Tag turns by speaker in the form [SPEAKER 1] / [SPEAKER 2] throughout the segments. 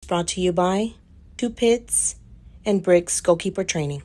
[SPEAKER 1] brought to you by Two Pits and Bricks Goalkeeper Training.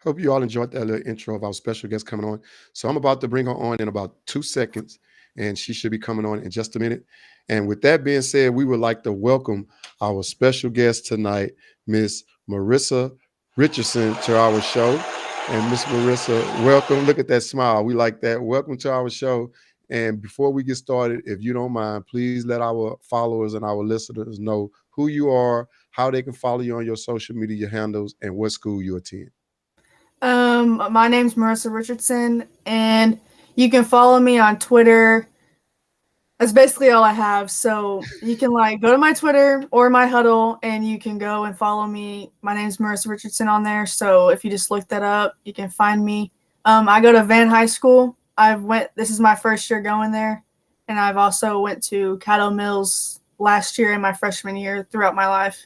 [SPEAKER 2] Hope you all enjoyed that little intro of our special guest coming on. So I'm about to bring her on in about 2 seconds, and she should be coming on in just a minute. And with that being said, we would like to welcome our special guest tonight, Miss Marisa Richardson, to our show. And Miss Marisa, welcome. Look at that smile. We like that. Welcome to our show. And before we get started, if you don't mind, please let our followers and our listeners know who you are, how they can follow you on your social media handles, and what school you attend.
[SPEAKER 3] My name's Marisa Richardson, and you can follow me on Twitter. That's basically all I have. So you can go to my Twitter or my huddle, and you can go and follow me. My name's Marisa Richardson on there. So if you just look that up, you can find me. I go to Van High School. This is my first year going there, and I've also went to Caddo Mills last year and my freshman year throughout my life.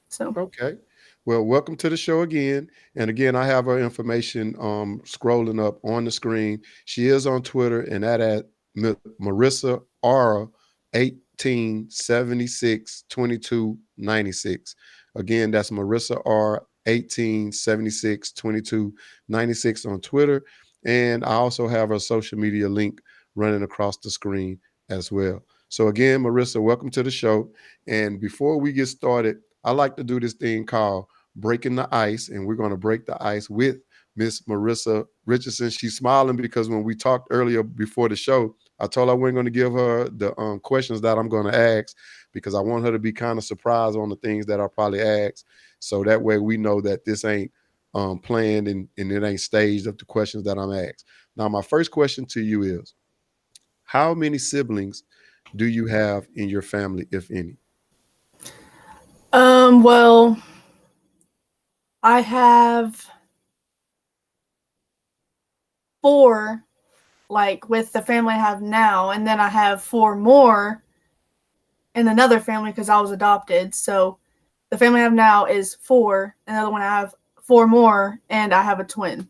[SPEAKER 3] So
[SPEAKER 2] Okay. Well, welcome to the show again. And again, I have her information scrolling up on the screen. She is on Twitter and that at Marissa R 18762296. Again, that's Marissa R 18762296 on Twitter. And I also have her social media link running across the screen as well. So again, Marissa, welcome to the show. And before we get started, I like to do this thing called breaking the ice, and we're going to break the ice with Miss Marisa Richardson. She's smiling because when we talked earlier before the show, I told her we we're going to give her the questions that I'm going to ask because I want her to be kind of surprised on the things that I probably ask. So that way we know that this ain't planned and it ain't staged of the questions that I'm asked. Now, my first question to you is, how many siblings do you have in your family, if any?
[SPEAKER 3] well, I have four, with the family I have now, and then I have four more in another family because I was adopted. So the family I have now is four. Another one I have four more, and I have a twin.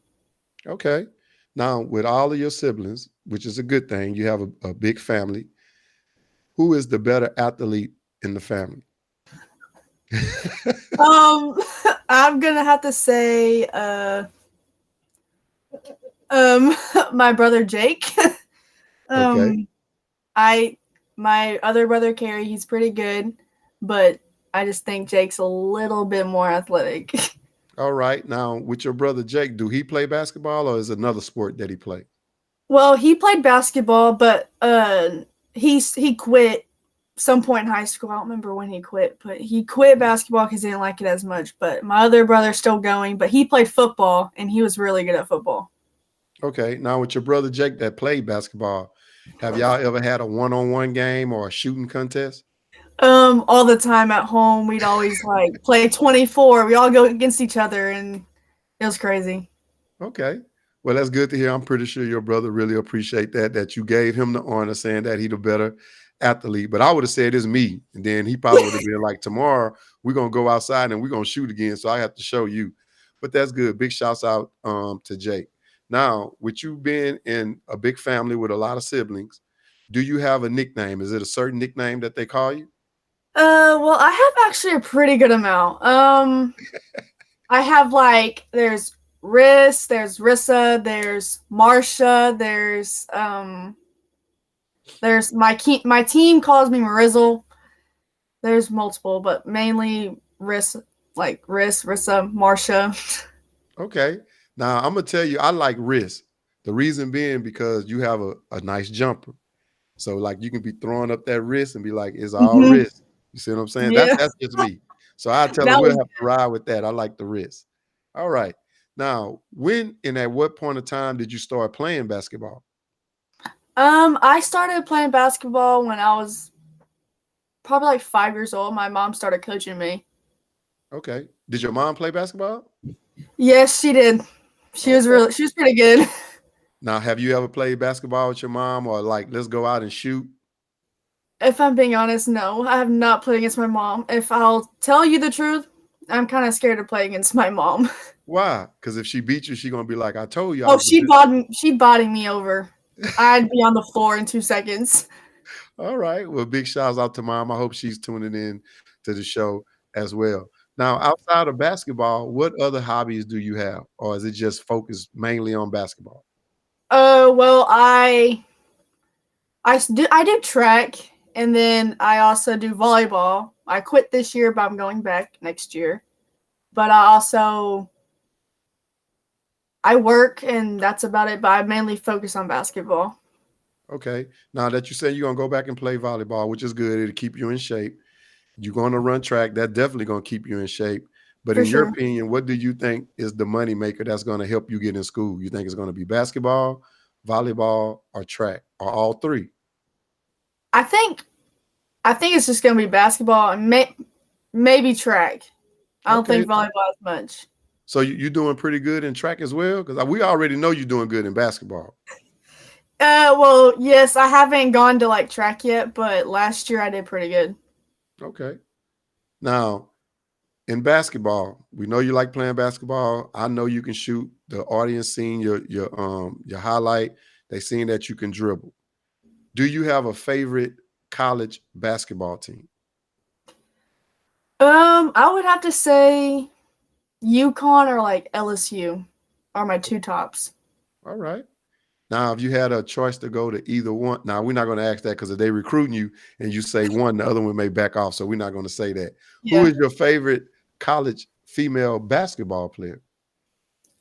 [SPEAKER 2] Okay. Now, with all of your siblings, which is a good thing, you have a big family. Who is the better athlete in the family?
[SPEAKER 3] Um, I'm gonna have to say, um, my brother Jake.
[SPEAKER 2] Okay.
[SPEAKER 3] um, I my other brother Carrie, he's pretty good, but I just think Jake's a little bit more athletic.
[SPEAKER 2] All right. Now, with your brother Jake, do he play basketball or is it another sport that he plays?
[SPEAKER 3] Well, he played basketball, but he quit some point in high school. I don't remember when he quit, but he quit basketball because he didn't like it as much. But my other brother's still going, but he played football and he was really good at football.
[SPEAKER 2] Okay. Now, with your brother Jake that played basketball, have y'all ever had a one-on-one game or a shooting contest?
[SPEAKER 3] All the time at home, we'd always play 24. We all go against each other, and it was crazy.
[SPEAKER 2] Okay. Well, that's good to hear. I'm pretty sure your brother really appreciate that you gave him the honor saying that he the better athlete. But I would have said it's me. And then he probably would have been like, tomorrow we're gonna go outside and we're gonna shoot again. So I have to show you. But that's good. Big shouts out to Jake. Now, with you being in a big family with a lot of siblings, do you have a nickname? Is it a certain nickname that they call you?
[SPEAKER 3] Well, I have actually a pretty good amount. I have there's there's Rissa, there's Marsha, there's my team calls me Marizzle. There's multiple, but mainly Rissa, Marsha.
[SPEAKER 2] Okay. Now I'm gonna tell you, I like wrist. The reason being because you have a nice jumper. So like you can be throwing up that wrist and be like, it's all
[SPEAKER 3] hmm
[SPEAKER 2] wrist. You see what I'm saying? That's
[SPEAKER 3] Yeah,
[SPEAKER 2] that's just me. So I tell her
[SPEAKER 3] that
[SPEAKER 2] we'll
[SPEAKER 3] was.
[SPEAKER 2] have to ride with that. I like the wrist. All right. Now, when and at what point of time did you start playing basketball?
[SPEAKER 3] I started playing basketball when I was probably 5 years old. My mom started coaching me.
[SPEAKER 2] Okay. Did your mom play basketball?
[SPEAKER 3] Yes, she did.
[SPEAKER 2] Okay.
[SPEAKER 3] She was pretty good.
[SPEAKER 2] Now, have you ever played basketball with your mom or like let's go out and shoot?
[SPEAKER 3] If I'm being honest, no, I have not played against my mom. If I'll tell you the truth, I'm kind of scared to play against my mom.
[SPEAKER 2] Why? Because if she beat you, she gonna be like, I told you I
[SPEAKER 3] Oh,
[SPEAKER 2] was the best.
[SPEAKER 3] she bodied me over. I'd be on the floor in 2 seconds.
[SPEAKER 2] All right. Well, big shouts out to mom. I hope she's tuning in to the show as well. Now, outside of basketball, what other hobbies do you have, or is it just focused mainly on basketball?
[SPEAKER 3] Well, I do track, and then I also do volleyball. I quit this year, but I'm going back next year. But I work, and that's about it. But I mainly focus on basketball.
[SPEAKER 2] Okay. Now that you say you're gonna go back and play volleyball, which is good, it'll keep you in shape. You're gonna run track, that definitely gonna keep you in shape. But
[SPEAKER 3] For
[SPEAKER 2] in your
[SPEAKER 3] sure.
[SPEAKER 2] opinion, what do you think is the money maker that's gonna help you get in school? You think it's gonna be basketball, volleyball, or track, or all three?
[SPEAKER 3] I think it's just gonna be basketball and maybe track. I don't
[SPEAKER 2] Okay.
[SPEAKER 3] think volleyball as much.
[SPEAKER 2] So you're doing pretty good in track as well? Because we already know you're doing good in basketball.
[SPEAKER 3] Well, yes, I haven't gone to like track yet, but last year I did pretty good.
[SPEAKER 2] Okay. Now, in basketball, we know you like playing basketball. I know you can shoot. The audience seeing your highlight. They seen that you can dribble. Do you have a favorite college basketball team?
[SPEAKER 3] I would have to say UConn or like LSU are my two tops.
[SPEAKER 2] All right. Now, if you had a choice to go to either one, now we're not going to ask that because if they recruiting you and you say one, the other one may back off. So we're not going to say that. Who
[SPEAKER 3] Yeah.
[SPEAKER 2] is your favorite college female basketball player?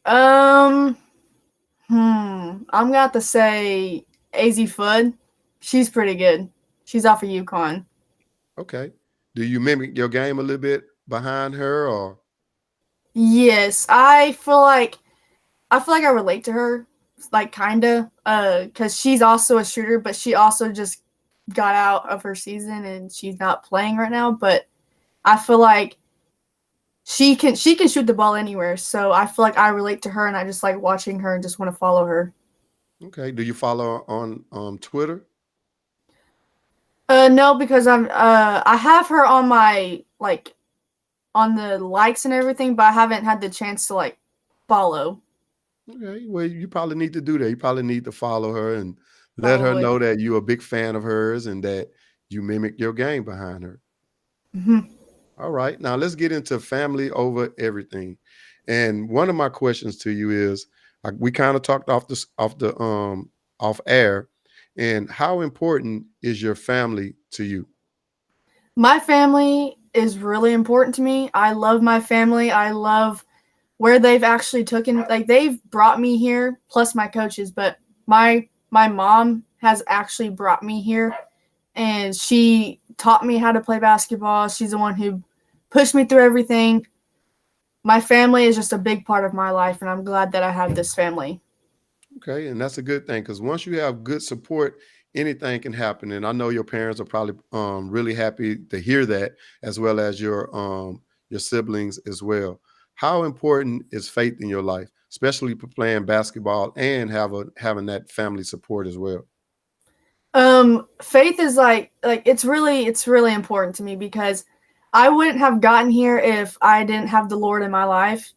[SPEAKER 3] I'm gonna have to say AZ Fudd. She's pretty good. She's off of UConn.
[SPEAKER 2] Okay. Do you mimic your game a little bit behind her, or?
[SPEAKER 3] Yes, I feel like I relate to her, like kinda, because she's also a shooter, but she also just got out of her season and she's not playing right now. But I feel like she can shoot the ball anywhere, so I feel like I relate to her and I just like watching her and just want to follow her.
[SPEAKER 2] Okay. Do you follow on Twitter?
[SPEAKER 3] No, because I have her on my like on the likes and everything, but I haven't had the chance to like follow.
[SPEAKER 2] Okay. Well, you probably need to do that. You probably need to follow her and let her
[SPEAKER 3] Probably.
[SPEAKER 2] know that you're a big fan of hers and that you mimic your game behind her.
[SPEAKER 3] Hmm.
[SPEAKER 2] All right. Now let's get into family over everything. And one of my questions to you is, we kind of talked off air, and how important is your family to you?
[SPEAKER 3] My family is really important to me. I love my family. I love where they've actually taken like they've brought me here plus my coaches, but my mom has actually brought me here and she taught me how to play basketball. She's the one who pushed me through everything. My family is just a big part of my life and I'm glad that I have this family.
[SPEAKER 2] Okay, and that's a good thing because once you have good support, anything can happen. And I know your parents are probably really happy to hear that, as well as your siblings as well. How important is faith in your life, especially for playing basketball and having that family support as well?
[SPEAKER 3] Faith is like it's really important to me because I wouldn't have gotten here if I didn't have the Lord in my life.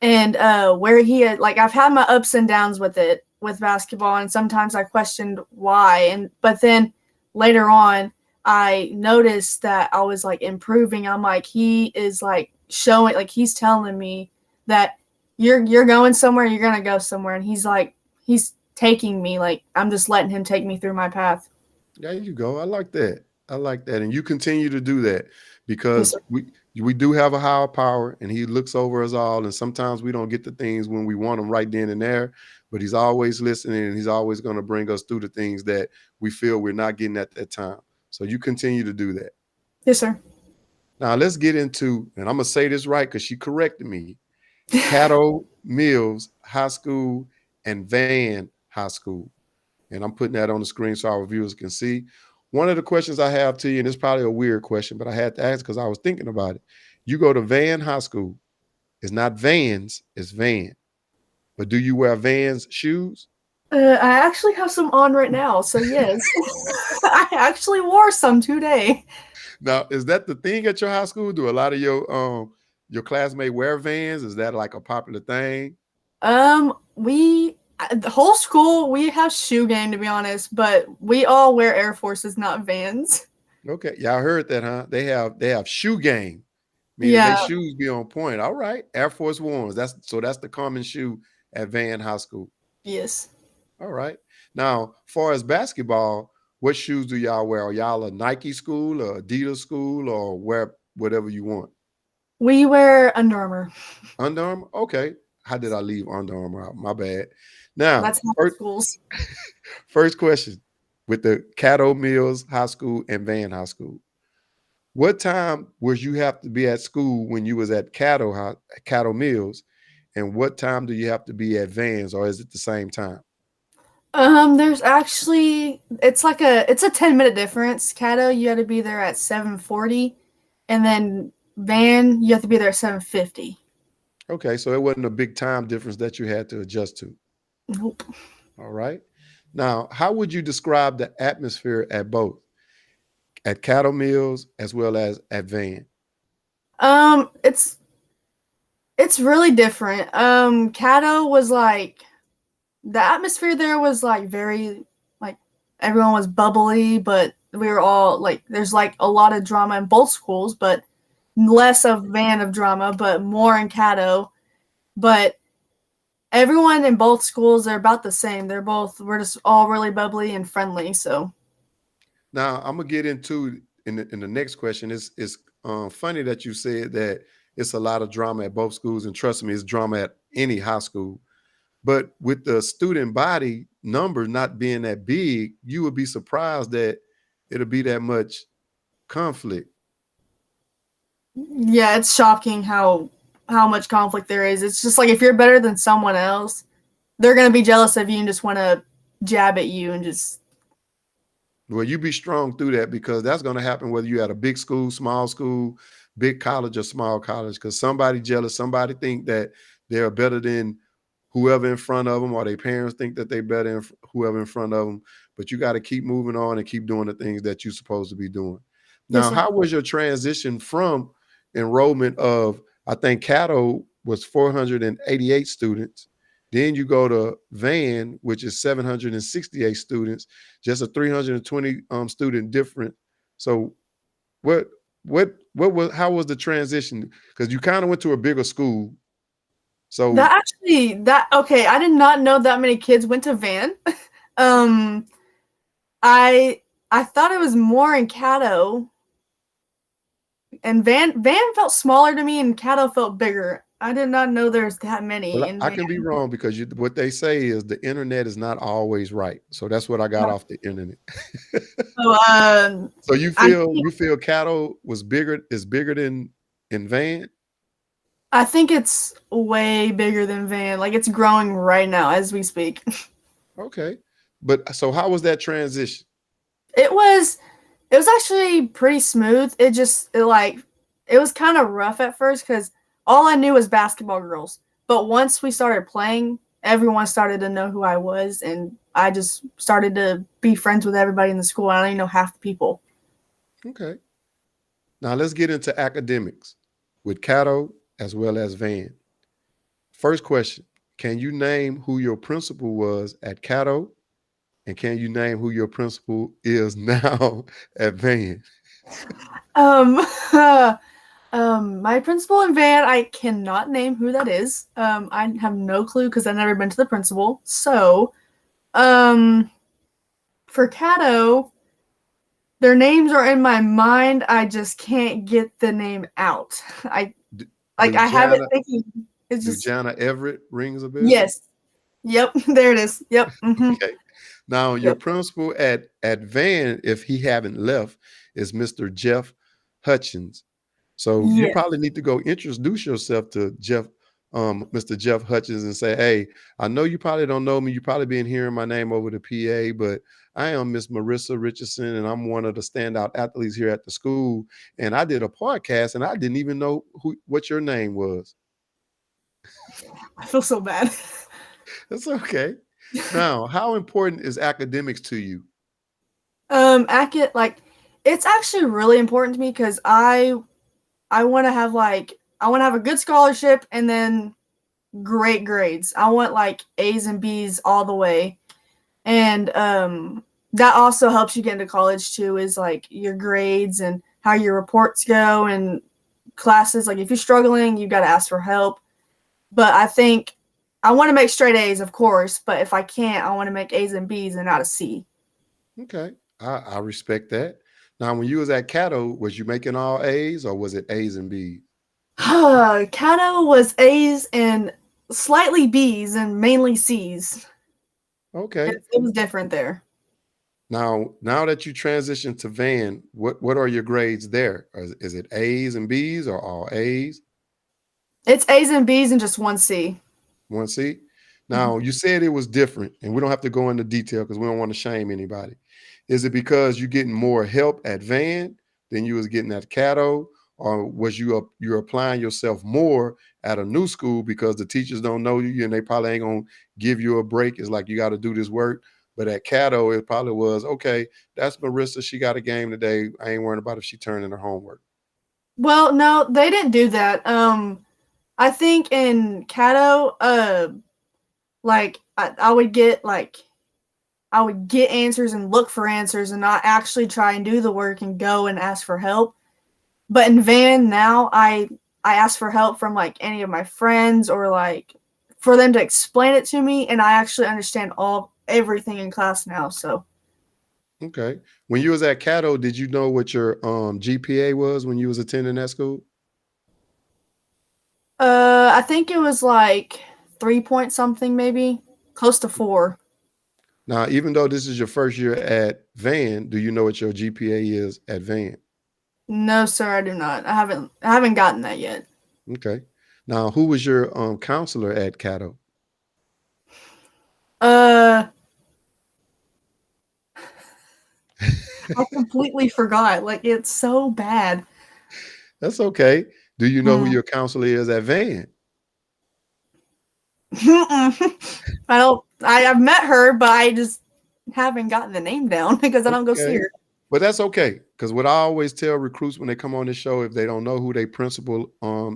[SPEAKER 3] And where he had like I've had my ups and downs with it with basketball and sometimes I questioned why and but then later on I noticed that I was like improving. I'm like he is like showing like he's telling me that you're going somewhere, you're going to go somewhere and he's taking me like I'm just letting him take me through my path.
[SPEAKER 2] There you go. I like that. I like that. And you continue to do that
[SPEAKER 3] Yes,
[SPEAKER 2] because
[SPEAKER 3] sir.
[SPEAKER 2] we do have a higher power and he looks over us all. And sometimes we don't get the things when we want them right then and there, but he's always listening and he's always going to bring us through the things that we feel we're not getting at that time. So you continue to do that.
[SPEAKER 3] Yes, sir.
[SPEAKER 2] Now let's get into, and I'm going to say this right because she corrected me, Caddo Mills High School and Van High School. And I'm putting that on the screen so our viewers can see. One of the questions I have to you, and it's probably a weird question, but I had to ask because I was thinking about it. You go to Van High School. It's not Vans, it's Van. But do you wear Vans shoes?
[SPEAKER 3] I actually have some on right now, so yes. I actually wore some today.
[SPEAKER 2] Now, is that the thing at your high school? Do a lot of your classmates wear Vans? Is that like a popular thing?
[SPEAKER 3] We the whole school we have shoe game to be honest, but we all wear Air Forces, not Vans.
[SPEAKER 2] Okay, y'all heard that, huh? They have shoe game. Meaning they
[SPEAKER 3] Yeah.
[SPEAKER 2] shoes be on point. All right. Air Force Ones. That's the common shoe at Van High School.
[SPEAKER 3] Yes.
[SPEAKER 2] All right. Now, far as basketball, what shoes do y'all wear? Are y'all a Nike school or Adidas school or wear whatever you want?
[SPEAKER 3] We wear Under Armour.
[SPEAKER 2] Under Armour? Okay. How did I leave Under Armour out? My bad. Now,
[SPEAKER 3] That's half the schools.
[SPEAKER 2] first question with the Caddo Mills High School and Van High School. What time was you have to be at school when you was at Caddo Mills, and what time do you have to be at Vans, or is it the same time?
[SPEAKER 3] There's actually it's a 10-minute difference. Caddo, you had to be there at 7:40, and then Van, you have to be there at 7:50.
[SPEAKER 2] Okay, so it wasn't a big time difference that you had to adjust to.
[SPEAKER 3] Nope.
[SPEAKER 2] All right. Now, how would you describe the atmosphere at both, at Cattle Mills as well as at Van?
[SPEAKER 3] It's really different. Caddo was like the atmosphere there was like very like everyone was bubbly, but we were all like there's like a lot of drama in both schools, but less of Van of drama, but more in Caddo. But everyone in both schools, they're about the same. We're just all really bubbly and friendly. So
[SPEAKER 2] now I'm gonna get into in the next question. It's funny that you said that it's a lot of drama at both schools, and trust me, it's drama at any high school. But with the student body numbers not being that big, you would be surprised that it'll be that much conflict.
[SPEAKER 3] yeah, it's shocking how much conflict there is. It's just like if you're better than someone else, they're gonna be jealous of you and just want to jab at you and just.
[SPEAKER 2] Well, you be strong through that because that's going to happen whether you're at a big school, big college, or small college. Because somebody jealous, somebody think that they're better than whoever in front of them, or their parents think that they're better than whoever in front of them. But you got to keep moving on and keep doing the things that you're supposed to be doing. Now,
[SPEAKER 3] Yes,
[SPEAKER 2] how was your transition from enrollment of, I think Caddo was 488 students. Then you go to Van, which is 768 students, just a 320 student difference. So what was how was the transition? Because you kind of went to a bigger school. So
[SPEAKER 3] okay, I did not know that many kids went to Van. I thought it was more in Caddo. And Van felt smaller to me and Caddo felt bigger. I did not know there's that many.
[SPEAKER 2] well, I can be wrong because what they say is the internet is not always right. So that's what I got off the internet. So you feel Caddo is bigger than in Van?
[SPEAKER 3] I think it's way bigger than Van. Like it's growing right now as we speak.
[SPEAKER 2] Okay. But so how was that transition?
[SPEAKER 3] It was actually pretty smooth. It was kind of rough at first because all I knew was basketball girls. But once we started playing, everyone started to know who I was, and I just started to be friends with everybody in the school. I don't even know half the people.
[SPEAKER 2] Okay. Now let's get into academics with Caddo as well as Van. First question, can you name who your principal was at Caddo? And can you name who your principal is now at Van?
[SPEAKER 3] My principal in Van, I cannot name who that is. I have no clue because I've never been to the principal. So, for Caddo, their names are in my mind. I just can't get the name out. I have it thinking. It's just
[SPEAKER 2] Jana Everett rings a bell?
[SPEAKER 3] Yes. Yep. There it is. Yep. Mm-hmm.
[SPEAKER 2] Okay. Now your principal at Van, if he haven't left, is Mr. Jeff Hutchins. So you probably need to go introduce yourself to Mr. Jeff Hutchins and say, hey, I know you probably don't know me. You probably been hearing my name over the PA, but I am Miss Marisa Richardson, and I'm one of the standout athletes here at the school. And I did a podcast, and I didn't even know what your name was.
[SPEAKER 3] I feel so bad.
[SPEAKER 2] That's okay. Now, how important is academics to you?
[SPEAKER 3] It's actually really important to me because I want to have a good scholarship and then great grades. I want like A's and B's all the way. And that also helps you get into college too, is like your grades and how your reports go and classes. Like if you're struggling, you got to ask for help. But I think I want to make straight A's, of course. But if I can't, I want to make A's and B's and not a C.
[SPEAKER 2] Okay, I respect that. Now, when you was at Cato, was you making all A's or was it A's and B's?
[SPEAKER 3] Cato was A's and slightly B's and mainly C's.
[SPEAKER 2] Okay.
[SPEAKER 3] It was different there.
[SPEAKER 2] Now that you transitioned to Van, what are your grades there? Is it A's and B's or all A's?
[SPEAKER 3] It's A's and B's and just one C.
[SPEAKER 2] One C? Now, you said it was different, and we don't have to go into detail because we don't want to shame anybody. Is it because you're getting more help at Van than you was getting at Cato, or was you're applying yourself more at a new school because the teachers don't know you and they probably ain't gonna give you a break? It's like you got to do this work. But at Cato, it probably was, okay, that's Marisa. She got a game today. I ain't worrying about if she turned in her homework.
[SPEAKER 3] Well, no, they didn't do that. I think in Cato, like I would get answers and look for answers and not actually try and do the work and go and ask for help. But in Van now, I ask for help from like any of my friends or like for them to explain it to me, and I actually understand everything in class now. So
[SPEAKER 2] Okay. When you was at Cato, did you know what your GPA was when you was attending that school?
[SPEAKER 3] I think it was like 3 point something, maybe close to 4.
[SPEAKER 2] Now, even though this is your first year at Van, do you know what your GPA is at Van?
[SPEAKER 3] No, sir, I do not. I haven't gotten that yet.
[SPEAKER 2] Okay. Now, who was your counselor at Cato?
[SPEAKER 3] I completely forgot. Like it's so bad.
[SPEAKER 2] That's okay. Do you know who your counselor is at Van?
[SPEAKER 3] I've met her, but I just haven't gotten the name down because I don't go see her.
[SPEAKER 2] But that's okay, because what I always tell recruits when they come on this show, if they don't know who their principal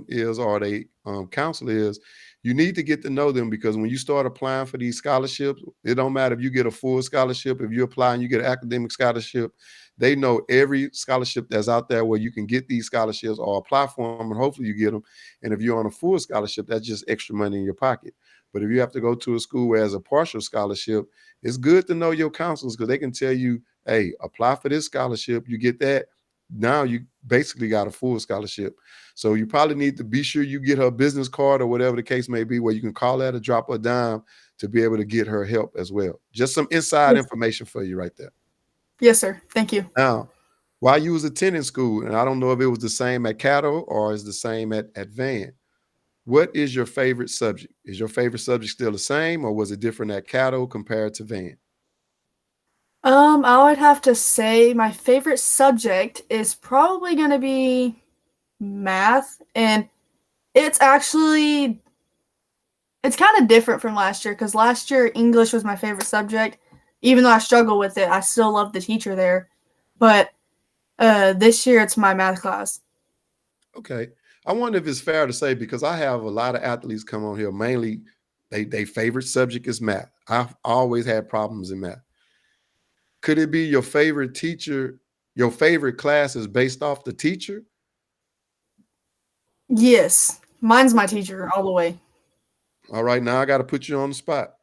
[SPEAKER 2] is or they counselor is, you need to get to know them, because when you start applying for these scholarships, it don't matter if you get a full scholarship, if you apply and you get an academic scholarship, they know every scholarship that's out there where you can get these scholarships or apply for them, and hopefully you get them. And if you're on a full scholarship, that's just extra money in your pocket. But if you have to go to a school where has a partial scholarship, it's good to know your counselors, because they can tell you, hey, apply for this scholarship, you get that. Now you basically got a full scholarship. So you probably need to be sure you get her business card or whatever the case may be, where you can call her or drop her a dime to be able to get her help as well. Just some inside information for you right there.
[SPEAKER 3] Yes, sir. Thank you.
[SPEAKER 2] Now, while you was attending school, and I don't know if it was the same at Cato or is the same at Van, what is your favorite subject? Is your favorite subject still the same, or was it different at Cato compared to Van?
[SPEAKER 3] I would have to say my favorite subject is probably going to be math, and it's kind of different from last year, because last year English was my favorite subject. Even though I struggle with it, I still love the teacher there. But this year it's my math class.
[SPEAKER 2] Okay. I wonder if it's fair to say, because I have a lot of athletes come on here, mainly they favorite subject is math. I've always had problems in math. Could it be your favorite teacher, your favorite class is based off the teacher?
[SPEAKER 3] Yes. Mine's my teacher all the way.
[SPEAKER 2] All right, now I got to put you on the spot.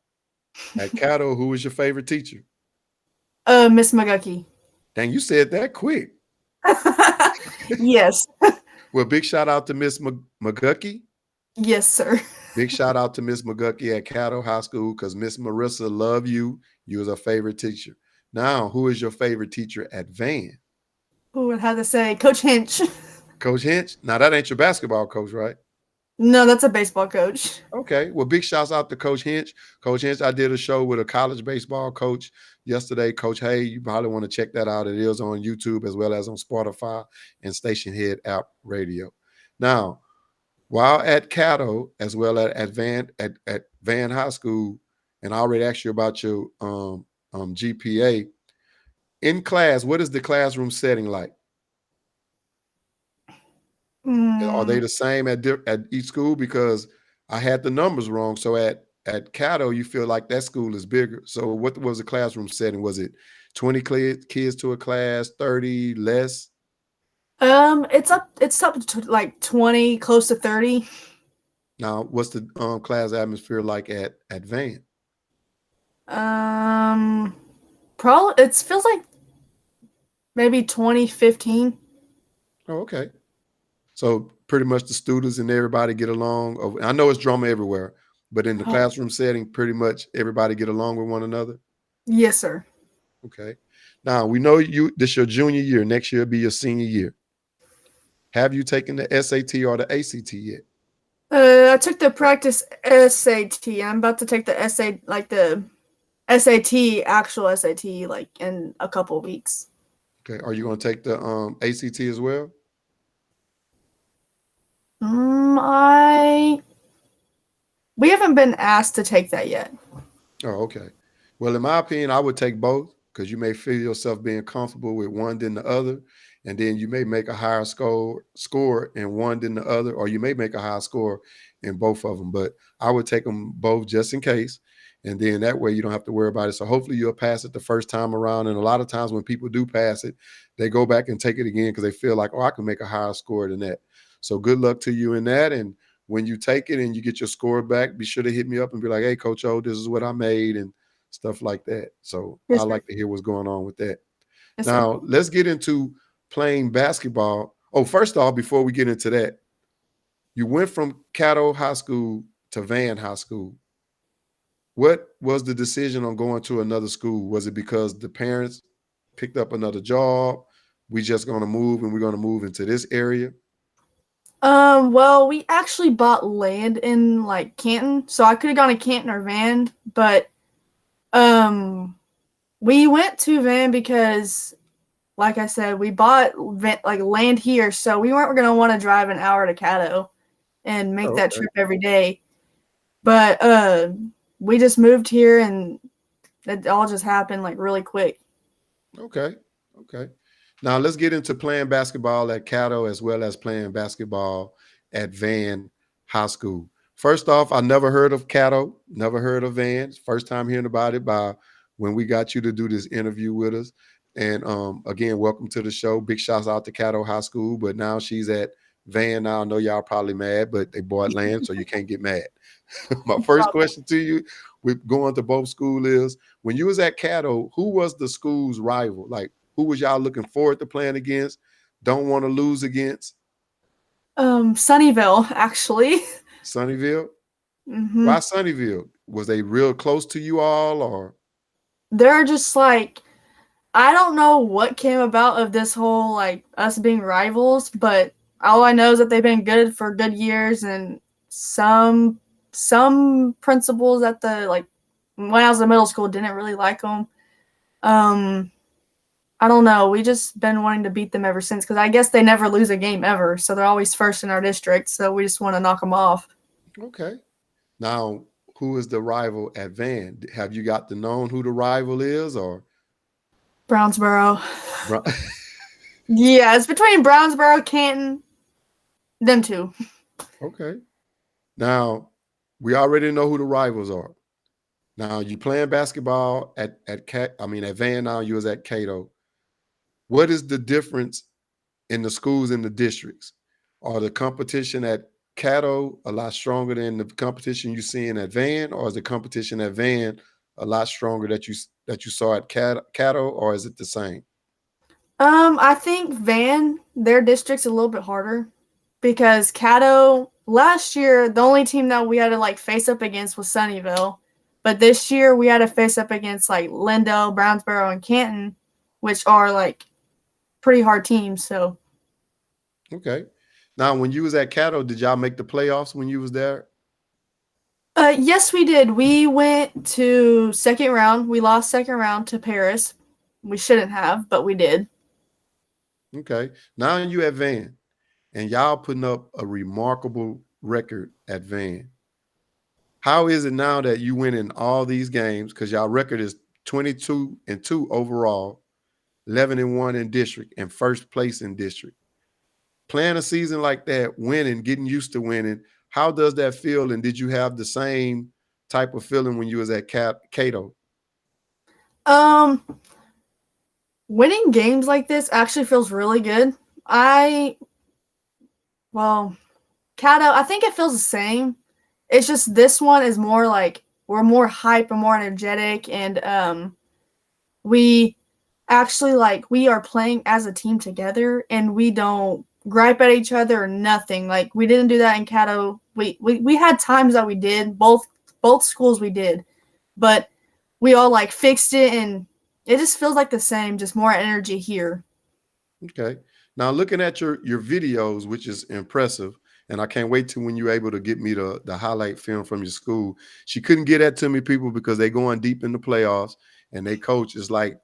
[SPEAKER 2] At Cato, who was your favorite teacher?
[SPEAKER 3] Miss McGuckey.
[SPEAKER 2] Dang, you said that quick.
[SPEAKER 3] Yes.
[SPEAKER 2] Well, big shout out to Miss McGuckey.
[SPEAKER 3] Yes, sir.
[SPEAKER 2] Big shout out to Miss McGuckey at Cato High School, because Miss Marisa love you. You was her favorite teacher. Now, who is your favorite teacher at Van?
[SPEAKER 3] Who would have to say Coach Hinch?
[SPEAKER 2] Coach Hinch? Now, that ain't your basketball coach, right?
[SPEAKER 3] No, that's a baseball coach.
[SPEAKER 2] Okay. Well, big shouts out to Coach Hinch. Coach Hinch, I did a show with a college baseball coach yesterday, Coach Hay. You probably want to check that out. It is on YouTube as well as on Spotify and Stationhead app radio. Now, while at Cato as well at Van High School, and I already asked you about your GPA, in class, what is the classroom setting like? Are they the same at each school? Because I had the numbers wrong. So at Cato, you feel like that school is bigger. So what was the classroom setting? Was it 20 kids to a class, 30, less?
[SPEAKER 3] It's up to like 20, close to 30.
[SPEAKER 2] Now, what's the class atmosphere like at Van?
[SPEAKER 3] Probably it feels like maybe 2015.
[SPEAKER 2] Oh, okay. So pretty much the students and everybody get along. Oh, I know it's drama everywhere, but in the
[SPEAKER 3] Oh,
[SPEAKER 2] classroom setting, pretty much everybody get along with one another.
[SPEAKER 3] yes, sir.
[SPEAKER 2] Okay. Now we know this your junior year. Next year will be your senior year. Have you taken the SAT or the ACT yet?
[SPEAKER 3] I took the practice SAT. I'm about to take the the SAT, actual SAT, like in a couple of weeks.
[SPEAKER 2] Okay. Are you going to take the ACT as well?
[SPEAKER 3] We haven't been asked to take that yet.
[SPEAKER 2] Oh, okay. Well, in my opinion, I would take both because you may feel yourself being comfortable with one than the other, and then you may make a higher score in one than the other, or you may make a high score in both of them. But I would take them both just in case, and then that way you don't have to worry about it. So hopefully you'll pass it the first time around. And a lot of times when people do pass it, they go back and take it again because they feel like, oh, I can make a higher score than that. So good luck to you in that. And when you take it and you get your score back, be sure to hit me up and be like, hey, Coach O, this is what I made and stuff like that. So I
[SPEAKER 3] Yes, sir.
[SPEAKER 2] like to hear what's going on with that.
[SPEAKER 3] Yes, sir.
[SPEAKER 2] Now, let's get into playing basketball. Oh, first off, before we get into that, you went from Caddo High School to Van High School. What was the decision on going to another school? Was it because the parents picked up another job? We just going to move and we're going to move into this area?
[SPEAKER 3] Well, we actually bought land in like Canton, so I could have gone to Canton or Van, but we went to Van because, like I said, we bought like land here, so we weren't gonna want to drive an hour to Caddo and make
[SPEAKER 2] Oh,
[SPEAKER 3] that
[SPEAKER 2] okay.
[SPEAKER 3] trip every day. But we just moved here, and it all just happened like really quick.
[SPEAKER 2] Okay. Okay. Now let's get into playing basketball at Caddo as well as playing basketball at Van High School. First off, I never heard of Caddo, never heard of Van. First time hearing about it by when we got you to do this interview with us. And again, welcome to the show. Big shouts out to Caddo High School, but now she's at Van. Now I know y'all probably mad, but they bought land, so you can't get mad. My first question to you, with going to both school, is when you was at Caddo, who was the school's rival? Like, who was y'all looking forward to playing against? Don't want to lose against?
[SPEAKER 3] Sunnyvale, actually.
[SPEAKER 2] Sunnyvale?
[SPEAKER 3] Mm-hmm.
[SPEAKER 2] Why Sunnyvale? Was they real close to you all, or?
[SPEAKER 3] They're just like, I don't know what came about of this whole like us being rivals, but all I know is that they've been good for good years, and some principals at the like when I was in middle school didn't really like them. I don't know. We just been wanting to beat them ever since because I guess they never lose a game ever, so they're always first in our district. So we just want to knock them off.
[SPEAKER 2] Okay. Now, who is the rival at Van? Have you got to know who the rival is, or?
[SPEAKER 3] Brownsboro. Yeah, it's between Brownsboro, Canton, them two.
[SPEAKER 2] Okay. Now, we already know who the rivals are. Now, you playing basketball at Van. Now you was at Cato. What is the difference in the schools in the districts? Are the competition at Cato a lot stronger than the competition you seeing at Van, or is the competition at Van a lot stronger that you saw at Cato, or is it the same?
[SPEAKER 3] I think Van, their district's a little bit harder because Caddo last year the only team that we had to like face up against was Sunnyvale, but this year we had to face up against like Lindo, Brownsboro, and Canton, which are like pretty hard teams. So
[SPEAKER 2] Okay. Now, when you was at Caddo, did y'all make the playoffs when you was there?
[SPEAKER 3] yes, we did. We went to second round. We lost second round to Paris. We shouldn't have, but we did.
[SPEAKER 2] Okay. Now you at Van, and y'all putting up a remarkable record at Van. How is it now that you win in all these games? Because y'all record is 22-2 overall, 11-1 in district, and first place in district. Playing a season like that, winning, getting used to winning, how does that feel? And did you have the same type of feeling when you was at Cato?
[SPEAKER 3] Winning games like this actually feels really good. Well, Caddo, I think it feels the same. It's just this one is more like we're more hype and more energetic, and we actually like we are playing as a team together, and we don't gripe at each other or nothing. Like we didn't do that in Caddo. We had times that we did both schools we did, but we all like fixed it, and it just feels like the same, just more energy here.
[SPEAKER 2] Okay. Now looking at your videos, which is impressive, and I can't wait till when you're able to get me the highlight film from your school. She couldn't get that to me, people, because they going deep in the playoffs, and they coach is like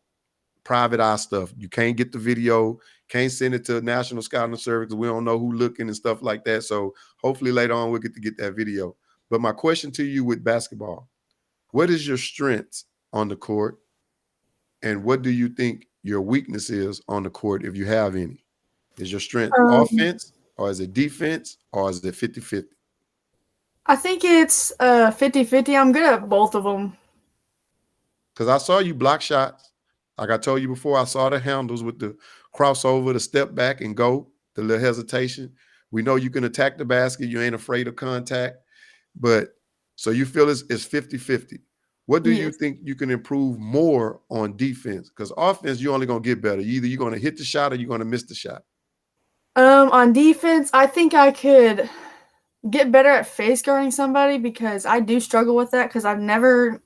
[SPEAKER 2] private eye stuff. You can't get the video, can't send it to National Scouting Service because we don't know who looking and stuff like that. So hopefully later on we'll get to get that video. But my question to you with basketball, what is your strengths on the court, and what do you think your weakness is on the court, if you have any? Is your strength
[SPEAKER 3] Um,
[SPEAKER 2] offense, or is it defense, or is it 50-50?
[SPEAKER 3] I think it's 50-50. I'm good at both of them.
[SPEAKER 2] Because I saw you block shots. Like I told you before, I saw the handles with the crossover, the step back and go, the little hesitation. We know you can attack the basket. You ain't afraid of contact. But so you feel it's 50-50. What do you
[SPEAKER 3] Yes.
[SPEAKER 2] think you can improve more on defense? Because offense, you're only going to get better. Either you're going to hit the shot or you're going to miss the shot.
[SPEAKER 3] On defense, I think I could get better at face guarding somebody because I do struggle with that because I've never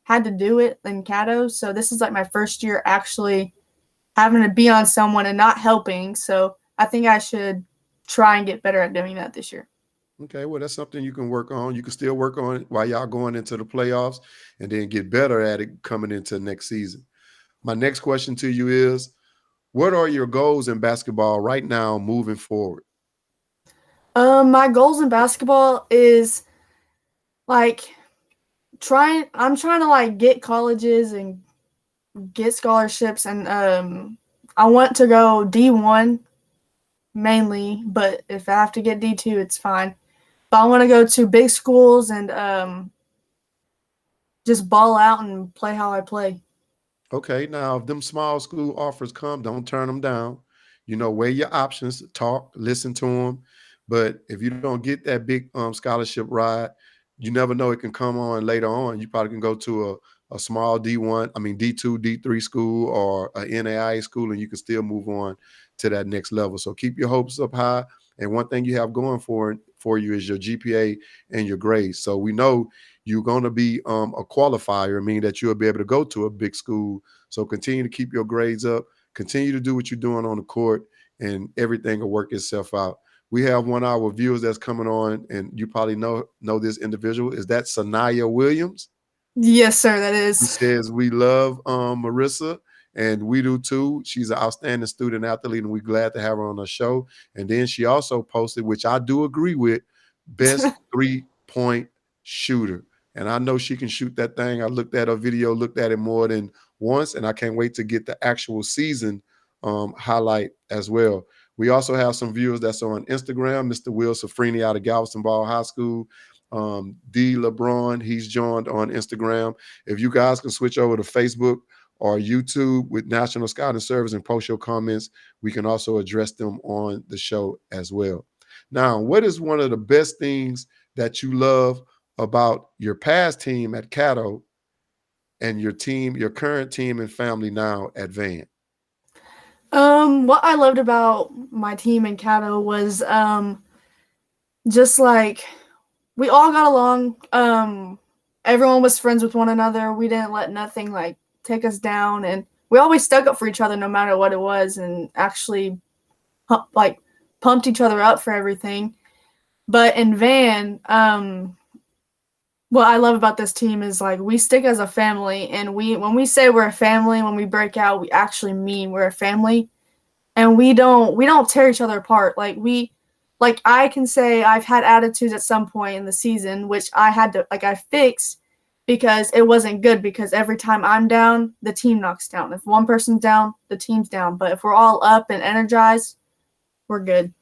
[SPEAKER 3] had to do it in Caddo. So this is like my first year actually having to be on someone and not helping. So I think I should try and get better at doing that this year.
[SPEAKER 2] Okay, well, that's something you can work on. You can still work on it while y'all going into the playoffs and then get better at it coming into next season. My next question to you is, what are your goals in basketball right now moving forward?
[SPEAKER 3] My goals in basketball is like I'm trying to like get colleges and get scholarships, and I want to go D1 mainly, but if I have to get D2, it's fine. But I want to go to big schools and just ball out and play how I play.
[SPEAKER 2] Okay, now if them small school offers come, don't turn them down. Weigh your options, talk, listen to them. But if you don't get that big scholarship ride, you never know, it can come on later on. You probably can go to a small D1, I mean D2, D3 school, or an NAIA school, and you can still move on to that next level. So keep your hopes up high. And one thing you have going for you is your GPA and your grades. So we know you're going to be a qualifier, meaning that you'll be able to go to a big school. So continue to keep your grades up, continue to do what you're doing on the court, and everything will work itself out. We have one of our viewers that's coming on, and you probably know this individual. Is that Sanaya Williams?
[SPEAKER 3] Yes, sir, that
[SPEAKER 2] He
[SPEAKER 3] is.
[SPEAKER 2] says, we love Marisa, and we do too. She's an outstanding student athlete, and we're glad to have her on the show. And then she also posted, which I do agree with, best 3-point shooter. And I know she can shoot that thing. I looked at her video, looked at it more than once, and I can't wait to get the actual season highlight as well. We also have some viewers that's on Instagram. Mr. Will Safrini out of Galveston Ball High School. D. LeBron, he's joined on Instagram. If you guys can switch over to Facebook or YouTube with National Scouting Service and post your comments, we can also address them on the show as well. Now, what is one of the best things that you love about your past team at Caddo and your current team and family now at Van?
[SPEAKER 3] What I loved about my team in Caddo was just like we all got along. Everyone was friends with one another. We didn't let nothing like take us down, and we always stuck up for each other no matter what it was, and actually pumped each other up for everything. But in Van, what I love about this team is like we stick as a family, and when we say we're a family, when we break out, we actually mean we're a family, and we don't tear each other apart. Like I can say I've had attitudes at some point in the season, which I fixed because it wasn't good, because every time I'm down, the team knocks down. If one person's down, the team's down. But if we're all up and energized, we're good.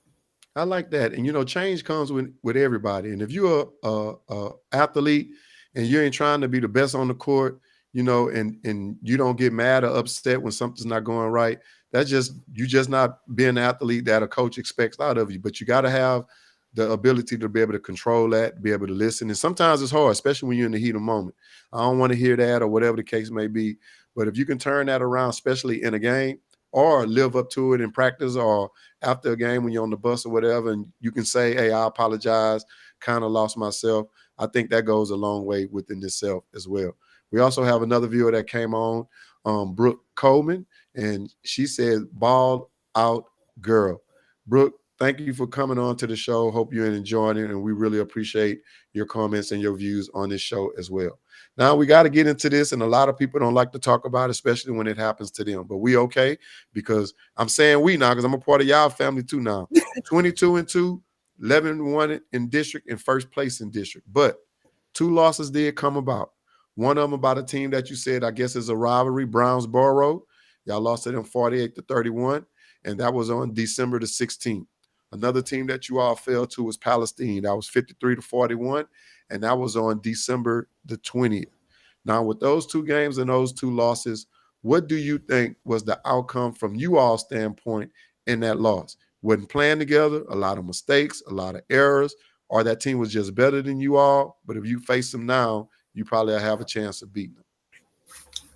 [SPEAKER 2] I like that. And change comes with everybody. And if you're a athlete and you ain't trying to be the best on the court, and you don't get mad or upset when something's not going right, that's just you just not being the athlete that a coach expects out of you. But you got to have the ability to be able to control that, be able to listen. And sometimes it's hard, especially when you're in the heat of the moment. I don't want to hear that or whatever the case may be. But if you can turn that around, especially in a game, or live up to it in practice or after a game when you're on the bus or whatever, and you can say, hey, I apologize, kind of lost myself. I think that goes a long way within itself as well. We also have another viewer that came on, Brooke Coleman, and she said, ball out girl. Brooke, thank you for coming on to the show. Hope you're enjoying it, and we really appreciate your comments and your views on this show as well. Now, we got to get into this, and a lot of people don't like to talk about it, especially when it happens to them. But we okay, because I'm saying we now, because I'm a part of y'all family too now. 22-2, 11-1 in district, and first place in district. But 2 losses did come about. One of them about a team that you said, I guess, is a rivalry, Brownsboro. Y'all lost to them 48-31, and that was on December the 16th. Another team that you all fell to was Palestine. That was 53-41, and that was on December the 20th. Now, with those 2 games and those 2 losses, what do you think was the outcome from you all standpoint in that loss? Wasn't playing together, a lot of mistakes, a lot of errors, or that team was just better than you all, but if you face them now, you probably have a chance of beating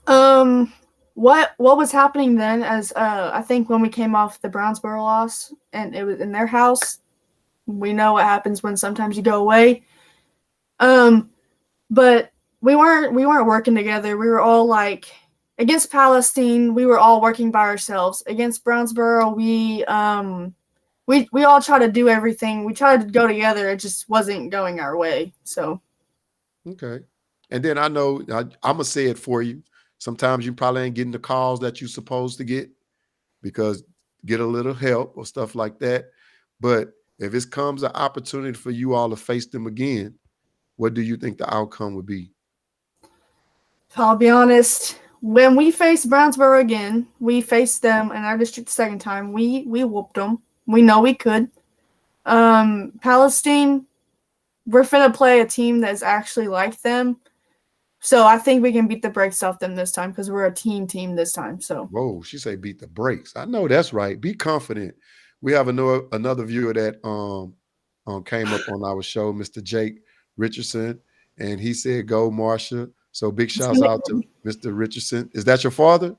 [SPEAKER 2] them.
[SPEAKER 3] What was happening then, as I think when we came off the Brownsboro loss and it was in their house, we know what happens when sometimes you go away. But we weren't working together. We were all like, against Palestine, we were all working by ourselves. Against Brownsboro, we all try to do everything. We tried to go together. It just wasn't going our way. So
[SPEAKER 2] okay. And then I know I'm gonna say it for you. Sometimes you probably ain't getting the calls that you're supposed to get because get a little help or stuff like that. But if it comes an opportunity for you all to face them again, what do you think the outcome would be?
[SPEAKER 3] I'll be honest. When we faced Brownsboro again, we faced them in our district the second time. We whooped them. We know we could. Palestine, we're finna play a team that's actually like them. So I think we can beat the brakes off them this time because we're a team this time. So
[SPEAKER 2] whoa, she say beat the brakes. I know that's right. Be confident. We have another viewer that came up on our show, Mr. Jake Richardson, and he said go Marsha. So big shouts out to Mr. Richardson. Is that your father?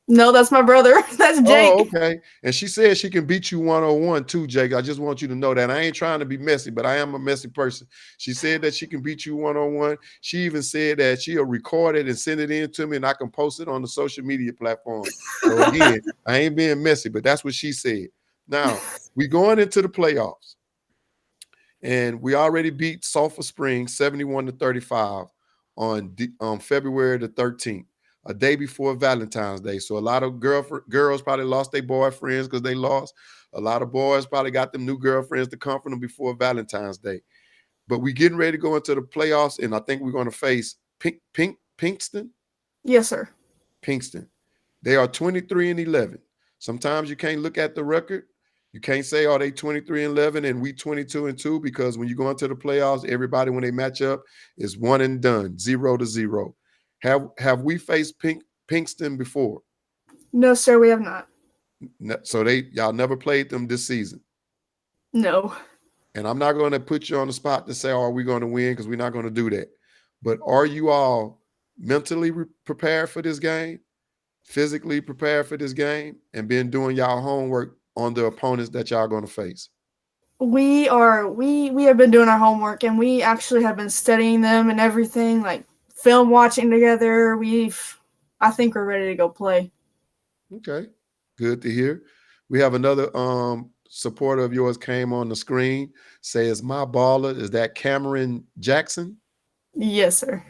[SPEAKER 3] No, that's my brother. That's Jake.
[SPEAKER 2] Oh, okay. And she said she can beat you 101 too, Jake. I just want you to know that. I ain't trying to be messy, but I am a messy person. She said that she can beat you 101. She even said that she'll record it and send it in to me and I can post it on the social media platform. So again, I ain't being messy, but that's what she said. Now, we going into the playoffs. And we already beat Sulphur Springs 71-35 on February the 13th. A day before Valentine's Day. So a lot of girls probably lost their boyfriends because they lost. A lot of boys probably got them new girlfriends to comfort them before Valentine's Day. But we getting ready to go into the playoffs, and I think we're going to face Pinkston.
[SPEAKER 3] Yes, sir.
[SPEAKER 2] Pinkston. They are 23-11. Sometimes you can't look at the record. You can't say, oh, they 23-11 and we 22-2 because when you go into the playoffs, everybody, when they match up, is one and done, 0-0. Have we faced Pinkston before?
[SPEAKER 3] No, sir, we have not.
[SPEAKER 2] No, so y'all never played them this season?
[SPEAKER 3] No.
[SPEAKER 2] And I'm not going to put you on the spot to say, oh, are we going to win? Because we're not going to do that. But are you all mentally prepared for this game? Physically prepared for this game? And been doing y'all homework on the opponents that y'all going to face?
[SPEAKER 3] We have been doing our homework, and we actually have been studying them and everything, like film watching together. I think we're ready to go play.
[SPEAKER 2] Okay, good to hear. We have another supporter of yours came on the screen, says my baller. Is that Cameron Jackson?
[SPEAKER 3] Yes, sir.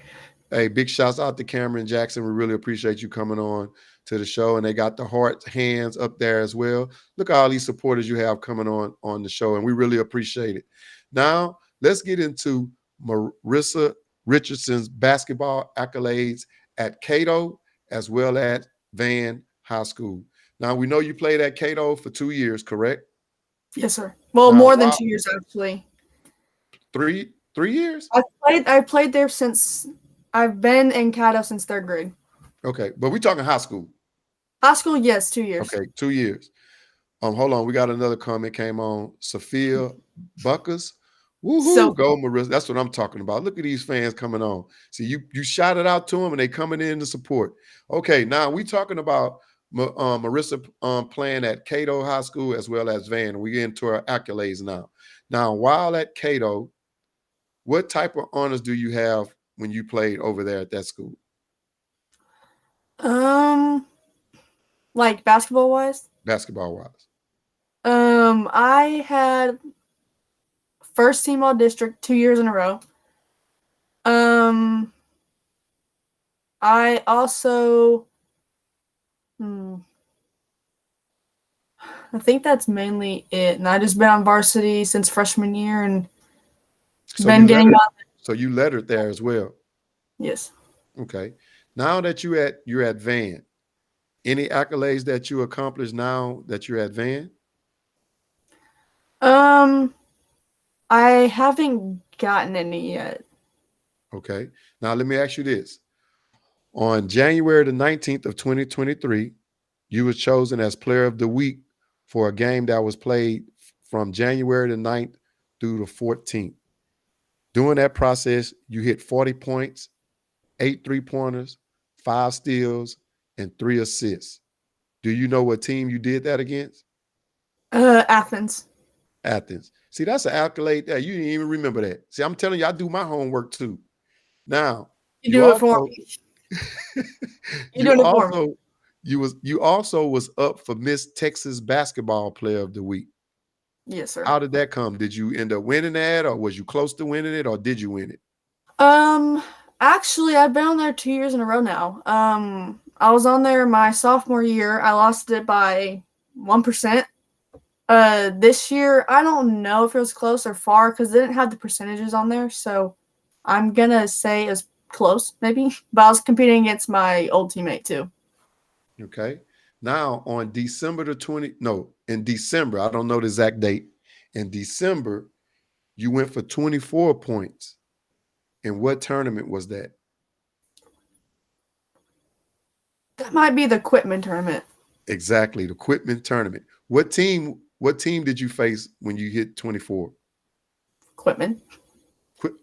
[SPEAKER 2] Hey, big shouts out to Cameron Jackson. We really appreciate you coming on to the show, and they got the heart hands up there as well. Look at all these supporters you have coming on the show, and we really appreciate it. Now, let's get into Marisa Richardson's basketball accolades at Cato as well as Van High School. Now, we know you played at Cato for 2 years, correct?
[SPEAKER 3] Yes, sir. Well,
[SPEAKER 2] now,
[SPEAKER 3] more than 2 years, actually.
[SPEAKER 2] 3 years?
[SPEAKER 3] I played there since I've been in Cato since 3rd grade.
[SPEAKER 2] Okay, but we're talking high school.
[SPEAKER 3] High school, yes, 2 years.
[SPEAKER 2] Okay, 2 years. Hold on. We got another comment came on. Sophia Buckers. Woohoo. Go, Marissa. That's what I'm talking about. Look at these fans coming on. See, you shout it out to them and they coming in to support. Okay, now we talking about Marissa playing at Cato High School as well as Van. We get into our accolades now. Now, while at Cato, what type of honors do you have when you played over there at that school?
[SPEAKER 3] Like basketball wise?
[SPEAKER 2] Basketball wise.
[SPEAKER 3] I had first team all district 2 years in a row. I also I think that's mainly it. And I just been on varsity since freshman year and been getting on.
[SPEAKER 2] So you lettered there as well?
[SPEAKER 3] Yes.
[SPEAKER 2] Okay. Now that you're at Van, any accolades that you accomplished now that you're at Van?
[SPEAKER 3] I haven't gotten any yet.
[SPEAKER 2] Okay. Now let me ask you this. On January the 19th of 2023, you were chosen as Player of the Week for a game that was played from January the 9th through the 14th. During that process, you hit 40 points, 8 3-pointers, 5 steals, and 3 assists. Do you know what team you did that against?
[SPEAKER 3] Athens.
[SPEAKER 2] Athens. See, that's an accolade there. You didn't even remember that. See, I'm telling you, I do my homework too. Now,
[SPEAKER 3] you also, do it for me.
[SPEAKER 2] You also was up for Miss Texas Basketball Player of the Week.
[SPEAKER 3] Yes, sir.
[SPEAKER 2] How did that come? Did you end up winning that, or was you close to winning it, or did you win it?
[SPEAKER 3] Actually, I've been on there 2 years in a row now. I was on there my sophomore year. I lost it by 1%. This year, I don't know if it was close or far because they didn't have the percentages on there. So I'm gonna say it was close, maybe. But I was competing against my old teammate too.
[SPEAKER 2] Okay. Now on December the 20th, no, in December, I don't know the exact date. In December, you went for 24 points. And what tournament was that?
[SPEAKER 3] That might be the Quitman tournament.
[SPEAKER 2] Exactly, the Quitman tournament. What team did you face when you hit 24?
[SPEAKER 3] Quitman.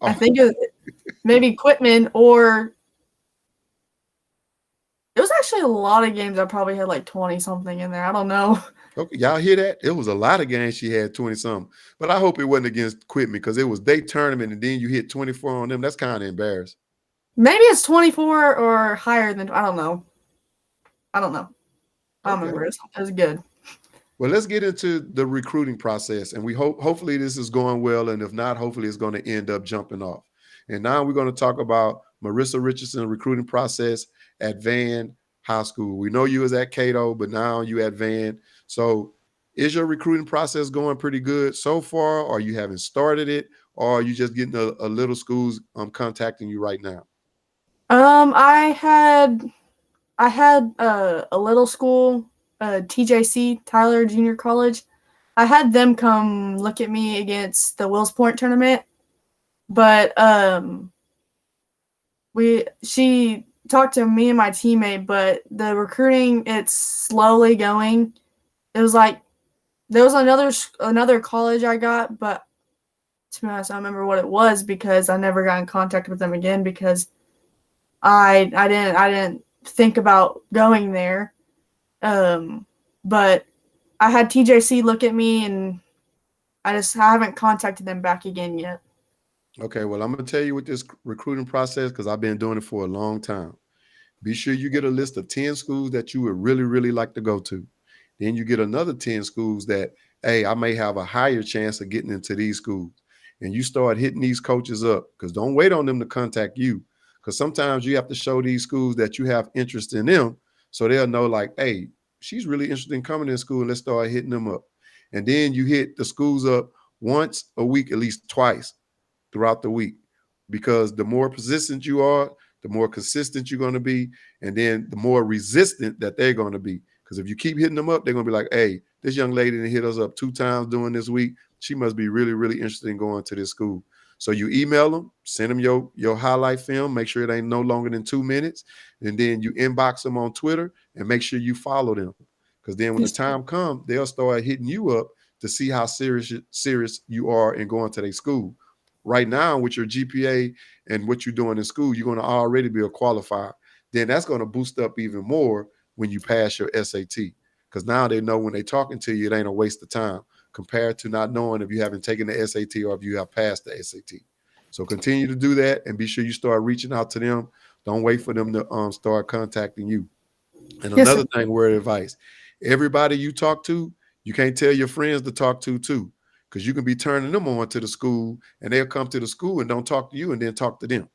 [SPEAKER 3] I think it was maybe Quitman, or it was actually a lot of games. I probably had like 20 something in there. I don't know.
[SPEAKER 2] Okay, y'all hear that? It was a lot of games she had 20 something. But I hope it wasn't against Quitman because it was their tournament and then you hit 24 on them. That's kind of embarrassing.
[SPEAKER 3] Maybe it's 24 or higher than, I don't know. I don't remember. It was good.
[SPEAKER 2] Well, let's get into the recruiting process, and we hopefully this is going well, and if not, hopefully it's going to end up jumping off. And now we're going to talk about Marisa Richardson recruiting process at Van High School. We know you was at Cato, but now you at Van. So is your recruiting process going pretty good so far, or you haven't started it, or are you just getting a little schools contacting you right now?
[SPEAKER 3] I had a little school, TJC, Tyler Junior College. I had them come look at me against the Wills Point tournament, but she talked to me and my teammate, but the recruiting, it's slowly going. It was like there was another college I got, but to be honest, I don't remember what it was because I never got in contact with them again because I didn't think about going there. But I had TJC look at me and I haven't contacted them back again yet.
[SPEAKER 2] Okay, well, I'm going to tell you with this recruiting process because I've been doing it for a long time. Be sure you get a list of 10 schools that you would really, really like to go to. Then you get another 10 schools that, hey, I may have a higher chance of getting into these schools. And you start hitting these coaches up because don't wait on them to contact you. Because sometimes you have to show these schools that you have interest in them so they'll know like, hey, she's really interested in coming to school. Let's start hitting them up. And then you hit the schools up once a week, at least twice throughout the week. Because the more persistent you are, the more consistent you're going to be, and then the more resistant that they're going to be. Because if you keep hitting them up, they're going to be like, hey, this young lady hit us up 2 times during this week. She must be really, really interested in going to this school. So you email them, send them your highlight film, make sure it ain't no longer than 2 minutes, and then you inbox them on Twitter and make sure you follow them. Because then when the
[SPEAKER 3] Yes, sir.
[SPEAKER 2] time comes, they'll start hitting you up to see how serious you are in going to their school. Right now, with your GPA and what you're doing in school, you're going to already be a qualifier. Then that's going to boost up even more when you pass your SAT. Because now they know when they're talking to you, it ain't a waste of time compared to not knowing if you haven't taken the SAT or if you have passed the SAT. So continue to do that and be sure you start reaching out to them. Don't wait for them to start contacting you. And
[SPEAKER 3] Yes,
[SPEAKER 2] another
[SPEAKER 3] sir.
[SPEAKER 2] thing, word of advice, everybody you talk to, you can't tell your friends to talk to too, because you can be turning them on to the school and they'll come to the school and don't talk to you and then talk to them.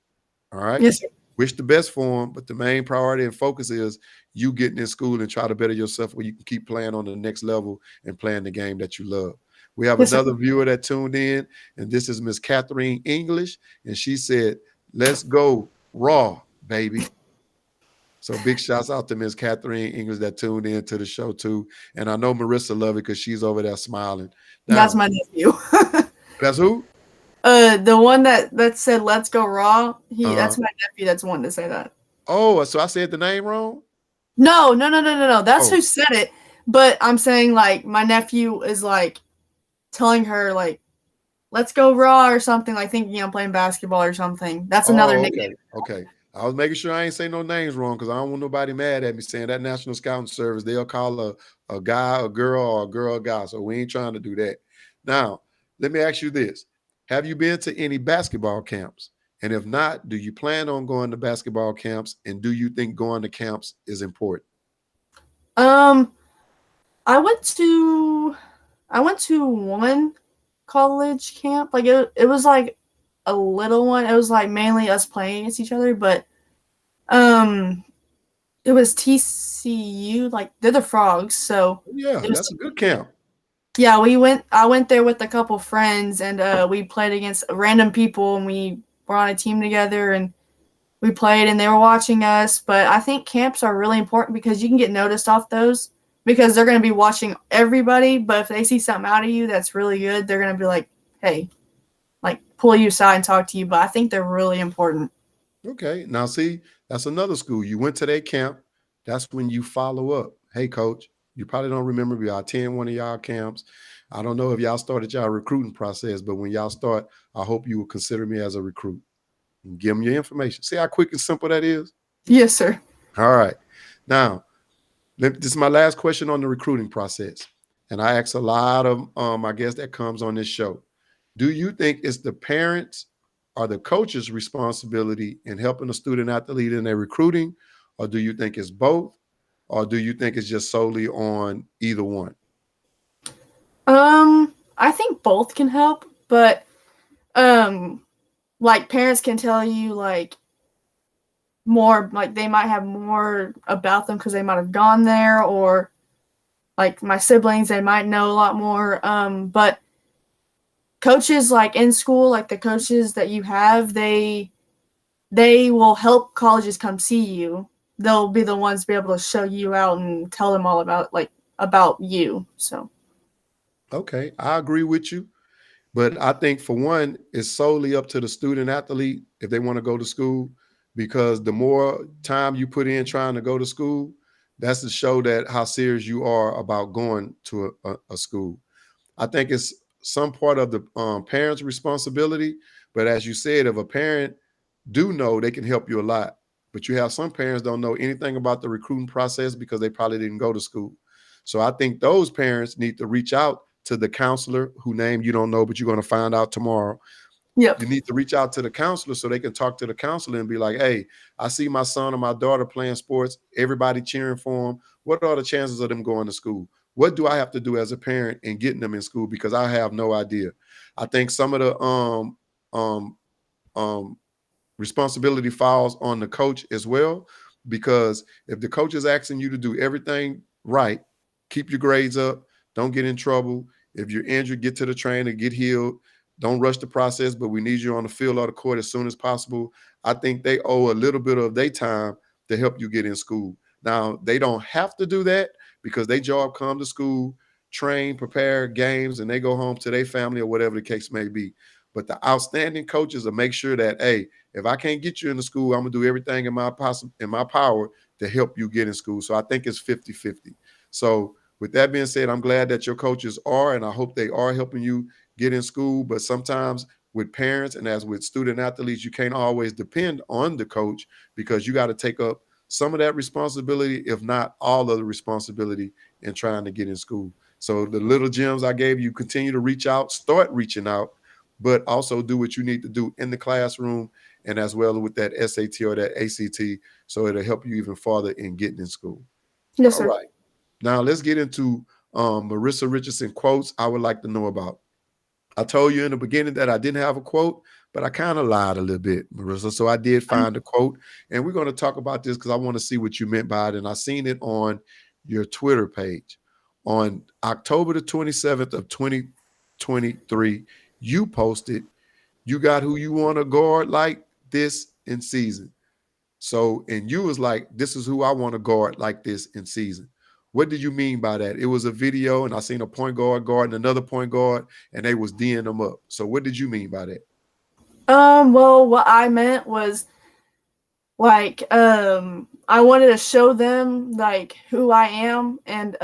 [SPEAKER 2] All right.
[SPEAKER 3] Yes, sir.
[SPEAKER 2] Wish the best for them, but the main priority and focus is you getting in school and try to better yourself where you can keep playing on the next level and playing the game that you love. We have
[SPEAKER 3] Yes, sir.
[SPEAKER 2] another viewer that tuned in, and this is Miss Catherine English, and she said, "Let's go raw, baby." So big shouts out to Miss Catherine English that tuned in to the show too. And I know Marissa love it because she's over there smiling.
[SPEAKER 3] That's
[SPEAKER 2] Now,
[SPEAKER 3] my nephew.
[SPEAKER 2] that's who?
[SPEAKER 3] The one that said "Let's go raw."
[SPEAKER 2] Uh-huh.
[SPEAKER 3] That's my nephew. That's one to say that.
[SPEAKER 2] Oh, so I said the name wrong?
[SPEAKER 3] No, no, no, no, no, no. That's
[SPEAKER 2] Oh,
[SPEAKER 3] who said it. But I'm saying like my nephew is like telling her like "Let's go raw" or something, like thinking I'm playing basketball or something. That's another
[SPEAKER 2] oh,
[SPEAKER 3] nickname.
[SPEAKER 2] okay. Okay. I was making sure I ain't say no names wrong because I don't want nobody mad at me saying that National Scouting Service, they'll call a guy a girl or a girl a guy. So we ain't trying to do that. Now, let me ask you this. Have you been to any basketball camps? And if not, do you plan on going to basketball camps? And do you think going to camps is important?
[SPEAKER 3] Um, I went to one college camp. Like it was like a little one. It was like mainly us playing against each other, but um it was TCU, like they're the frogs, so
[SPEAKER 2] Yeah,
[SPEAKER 3] it was
[SPEAKER 2] that's a good camp.
[SPEAKER 3] yeah, I went there with a couple friends and we played against random people and we were on a team together and we played and they were watching us. But I think camps are really important because you can get noticed off those because they're going to be watching everybody. But if they see something out of you that's really good, they're going to be like, hey, like pull you aside and talk to you. But I think they're really important.
[SPEAKER 2] Okay. Now, see, that's another school. You went to their camp. That's when you follow up. Hey, coach, you probably don't remember, but I attend one of y'all camps. I don't know if y'all started y'all recruiting process, but when y'all start, I hope you will consider me as a recruit. And give them your information. See how quick and simple that is?
[SPEAKER 3] Yes, sir.
[SPEAKER 2] All right. Now, this is my last question on the recruiting process. And I ask a lot of I guess that comes on this show. Do you think it's the parents or the coach's responsibility in helping a student athlete in their recruiting? Or do you think it's both? Or do you think it's just solely on either one?
[SPEAKER 3] I think both can help, but um, like parents can tell you like more, like they might have more about them because they might have gone there, or like my siblings, they might know a lot more. But coaches like in school, like the coaches that you have, they will help colleges come see you. They'll be the ones to be able to show you out and tell them all about you. So
[SPEAKER 2] Okay, I agree with you. But I think for one, it's solely up to the student athlete if they want to go to school, because the more time you put in trying to go to school, that's to show that how serious you are about going to a school. I think it's some part of the parent's responsibility. But as you said, if a parent do know, they can help you a lot. But you have some parents don't know anything about the recruiting process because they probably didn't go to school. So I think those parents need to reach out to the counselor who name you don't know, but you're going to find out tomorrow.
[SPEAKER 3] yep.
[SPEAKER 2] You need to reach out to the counselor so they can talk to the counselor and be like, hey, I see my son or my daughter playing sports, everybody cheering for them. What are the chances of them going to school? What do I have to do as a parent in getting them in school? Because I have no idea. I think some of the um, um, responsibility falls on the coach as well, because if the coach is asking you to do everything right, keep your grades up, don't get in trouble. If you're injured, get to the trainer, get healed. Don't rush the process, but we need you on the field or the court as soon as possible. I think they owe a little bit of their time to help you get in school. Now, they don't have to do that because their job come to school, train, prepare games, and they go home to their family or whatever the case may be. But the outstanding coaches will make sure that, hey, if I can't get you into school, I'm gonna do everything in my power to help you get in school. So I think it's 50-50. So with that being said, I'm glad that your coaches are, and I hope they are helping you get in school. But sometimes with parents and as with student athletes, you can't always depend on the coach, because you got to take up some of that responsibility, if not all of the responsibility, in trying to get in school. So the little gems I gave you, continue to reach out, start reaching out, but also do what you need to do in the classroom and as well with that SAT or that ACT, so it'll help you even farther in getting in school.
[SPEAKER 3] Yes,
[SPEAKER 2] All
[SPEAKER 3] sir.
[SPEAKER 2] right. Now let's get into Marisa Richardson quotes I would like to know about. I told you in the beginning that I didn't have a quote, but I kind of lied a little bit, Marisa. So I did find a quote, and we're going to talk about this because I want to see what you meant by it. And I seen it on your Twitter page. On October the 27th of 2023, you posted, "You got who you want to guard like this in season." So, and you was like, "This is who I want to guard like this in season." What did you mean by that? It was a video, and I seen a point guard guarding another point guard, and they was D'ing them up. So, what did you mean by that?
[SPEAKER 3] Well, what I meant was like I wanted to show them like who I am, and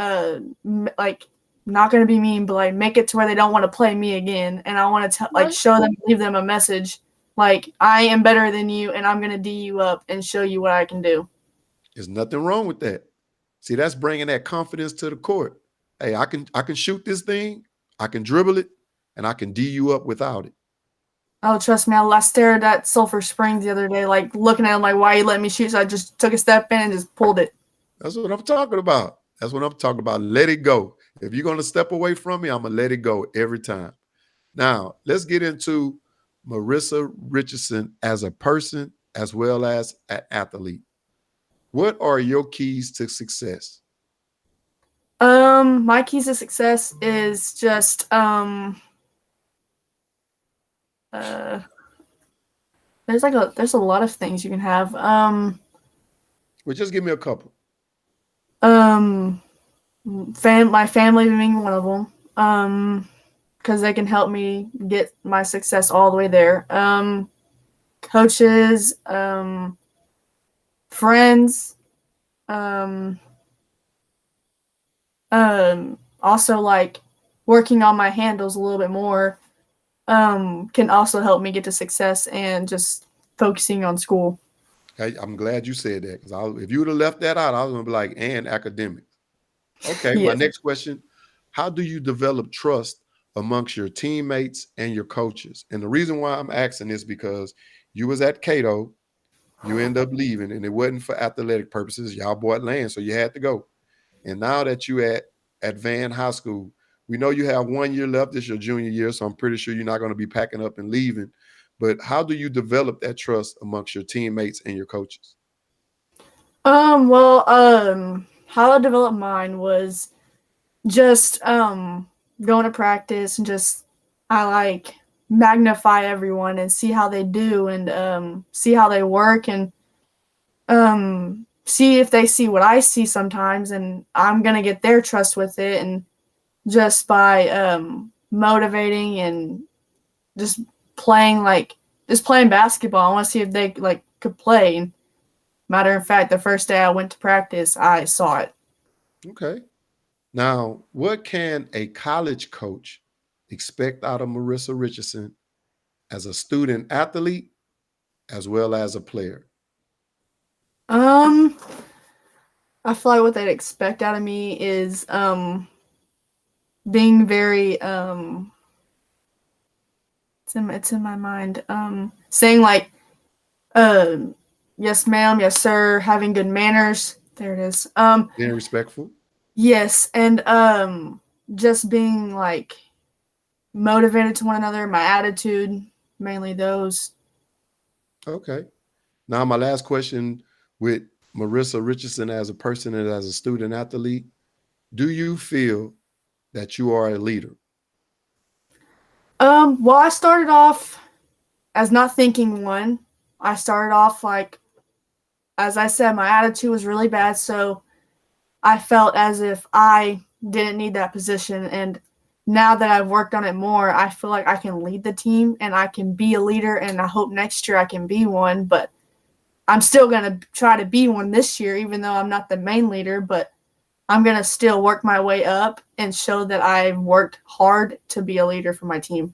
[SPEAKER 3] like not gonna be mean, but like make it to where they don't want to play me again. And I want to like show them, leave them a message like I am better than you, and I'm gonna D you up and show you what I can do.
[SPEAKER 2] There's nothing wrong with that. See, that's bringing that confidence to the court. Hey, I can shoot this thing, I can dribble it, and I can D you up without it.
[SPEAKER 3] Oh, trust me, I stared at Sulphur Springs the other day, like looking at him like, why you letting me shoot? So I just took a step in and just pulled it.
[SPEAKER 2] That's what I'm talking about. That's what I'm talking about. Let it go. If you're going to step away from me, I'm going to let it go every time. Now, let's get into Marisa Richardson as a person as well as an athlete. What are your keys to success?
[SPEAKER 3] My keys to success is just there's a lot of things you can have.
[SPEAKER 2] Well, just give me a couple.
[SPEAKER 3] My family being one of them. Because they can help me get my success all the way there. Coaches, friends, also like working on my handles a little bit more can also help me get to success, and just focusing on school.
[SPEAKER 2] I'm glad you said that, because if you would have left that out, I was going to be like, and academics. Okay,
[SPEAKER 3] Yes.
[SPEAKER 2] My next question, how do you develop trust amongst your teammates and your coaches? And the reason why I'm asking is because you was at Cato, you end up leaving, and it wasn't for athletic purposes. Y'all bought land, so you had to go. And now that you at Van High School, we know you have 1 year left. This is your junior year, so I'm pretty sure you're not going to be packing up and leaving. But how do you develop that trust amongst your teammates and your coaches?
[SPEAKER 3] How I developed mine was just going to practice and just I like magnify everyone and see how they do, and see how they work, and see if they see what I see sometimes, and I'm gonna get their trust with it. And just by motivating and just playing basketball, I want to see if they like could play. And matter of fact, the first day I went to practice, I saw it.
[SPEAKER 2] Okay. Now, what can a college coach expect out of Marisa Richardson as a student athlete as well as a player?
[SPEAKER 3] I feel like what they'd expect out of me is being very it's in my mind, saying like yes ma'am, yes sir, having good manners. There it is.
[SPEAKER 2] Being respectful.
[SPEAKER 3] Yes, and just being like motivated to one another, my attitude, mainly those.
[SPEAKER 2] Okay. Now, my last question with Marisa Richardson as a person and as a student athlete, do you feel that you are a leader?
[SPEAKER 3] Well, I started off as not thinking one. I started off like, as I said, my attitude was really bad, so I felt as if I didn't need that position. And now that I've worked on it more, I feel like I can lead the team and I can be a leader, and I hope next year I can be one. But I'm still going to try to be one this year, even though I'm not the main leader. But I'm going to still work my way up and show that I've worked hard to be a leader for my team.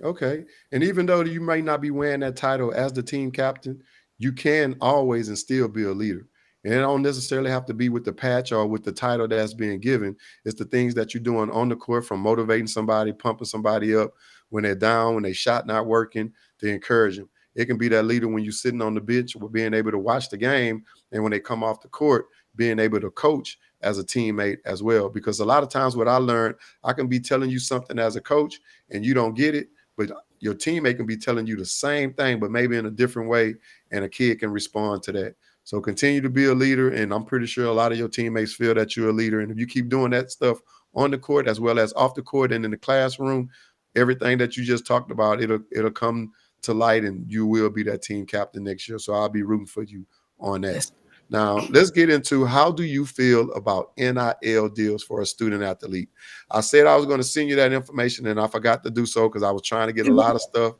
[SPEAKER 2] Okay. And even though you might not be wearing that title as the team captain, you can always and still be a leader. And it don't necessarily have to be with the patch or with the title that's being given. It's the things that you're doing on the court, from motivating somebody, pumping somebody up when they're down, when they shot not working, to encourage them. It can be that leader when you're sitting on the bench with being able to watch the game, and when they come off the court, being able to coach as a teammate as well. Because a lot of times what I learned, I can be telling you something as a coach and you don't get it, but your teammate can be telling you the same thing, but maybe in a different way, and a kid can respond to that. So continue to be a leader, and I'm pretty sure a lot of your teammates feel that you're a leader. And if you keep doing that stuff on the court as well as off the court and in the classroom, everything that you just talked about, it'll come to light, and you will be that team captain next year. So I'll be rooting for you on that.
[SPEAKER 3] Yes.
[SPEAKER 2] Now, let's get into, how do you feel about NIL deals for a student athlete? I said I was going to send you that information, and I forgot to do so because I was trying to get a lot of stuff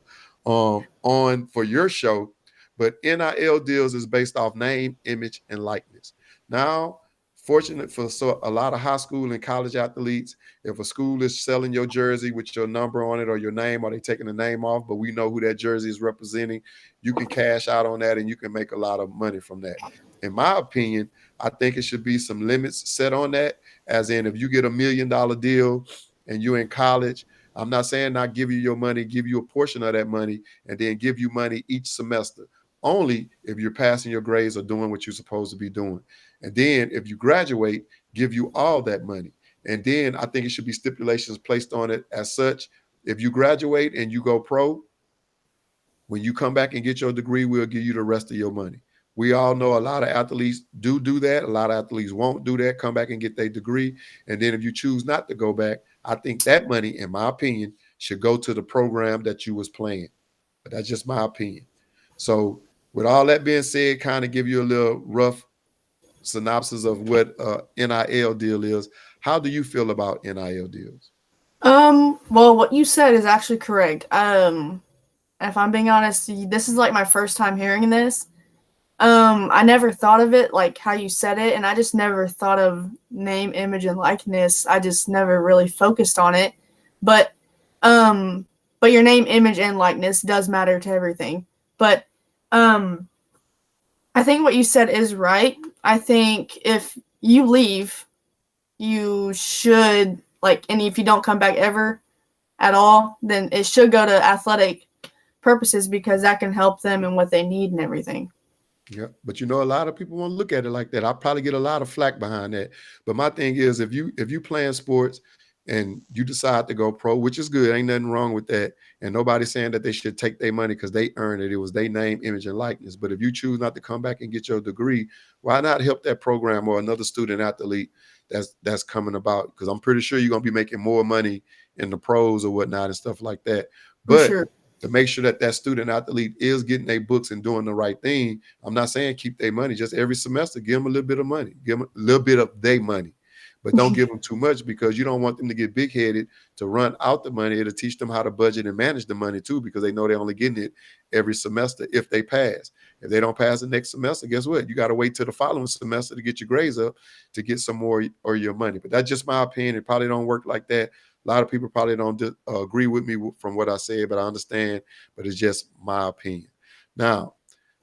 [SPEAKER 2] on for your show. But NIL deals is based off name, image, and likeness. Now, fortunate for a lot of high school and college athletes, if a school is selling your jersey with your number on it or your name, or they taking the name off, but we know who that jersey is representing, you can cash out on that and you can make a lot of money from that. In my opinion, I think it should be some limits set on that. As in, if you get $1 million deal and you're in college, I'm not saying not give you your money, give you a portion of that money, and then give you money each semester. Only if you're passing your grades or doing what you're supposed to be doing. And then if you graduate, give you all that money. And then I think it should be stipulations placed on it as such. If you graduate and you go pro, when you come back and get your degree, we'll give you the rest of your money. We all know a lot of athletes do that. A lot of athletes won't do that, come back and get their degree. And then if you choose not to go back, I think that money, in my opinion, should go to the program that you was playing. But that's just my opinion. So with all that being said, kind of give you a little rough synopsis of what NIL deal is. How do you feel about NIL deals?
[SPEAKER 3] Well, what you said is actually correct. If I'm being honest, this is like my first time hearing this. I never thought of it like how you said it, and I just never thought of name, image, and likeness. I just never really focused on it. But your name, image, and likeness does matter to everything. But I think what you said is right. I think if you leave, you should, like, and if you don't come back ever at all, then it should go to athletic purposes, because that can help them in what they need and everything.
[SPEAKER 2] Yeah, but a lot of people won't look at it like that. I probably get a lot of flack behind that. But my thing is, if you playing sports and you decide to go pro, which is good, ain't nothing wrong with that. And nobody's saying that they should take their money because they earned it. It was their name, image, and likeness. But if you choose not to come back and get your degree, why not help that program or another student athlete that's coming about? Because I'm pretty sure you're gonna be making more money in the pros or whatnot and stuff like that. But
[SPEAKER 3] sure,
[SPEAKER 2] to make sure that student athlete is getting their books and doing the right thing, I'm not saying keep their money. Just every semester, give them a little bit of money. Give them a little bit of their money. But don't give them too much, because you don't want them to get big-headed to run out the money. It'll teach them how to budget and manage the money too, because they know they're only getting it every semester if they pass. If they don't pass the next semester, guess what? You got to wait till the following semester to get your grades up to get some more or your money. But that's just my opinion. It probably don't work like that. A lot of people probably don't agree with me from what I said, but I understand. But it's just my opinion. Now,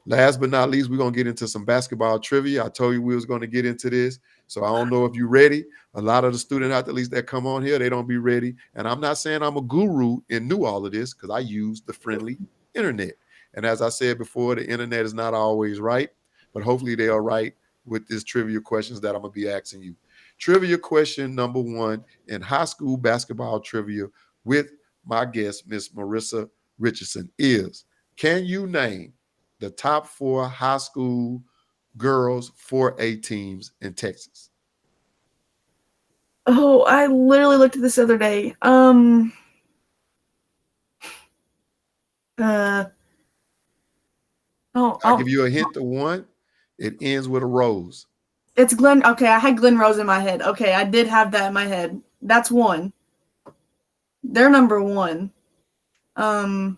[SPEAKER 2] last but not least, we're going to get into some basketball trivia. I told you we was going to get into this. So I don't know if you're ready. A lot of the student athletes that come on here, they don't be ready. And I'm not saying I'm a guru and knew all of this, because I use the friendly internet. And as I said before, the internet is not always right, but hopefully they are right with this trivia questions that I'm going to be asking you. Trivia question number 1 in high school basketball trivia with my guest, Miss Marisa Richardson, is: can you name the top 4 high school girls 4A teams in Texas?
[SPEAKER 3] Oh, I literally looked at this the other day.
[SPEAKER 2] I'll give you a hint to one. It ends with a rose.
[SPEAKER 3] It's Glen. Okay, I had Glen Rose in my head. Okay, I did have that in my head. That's one. They're number 1. The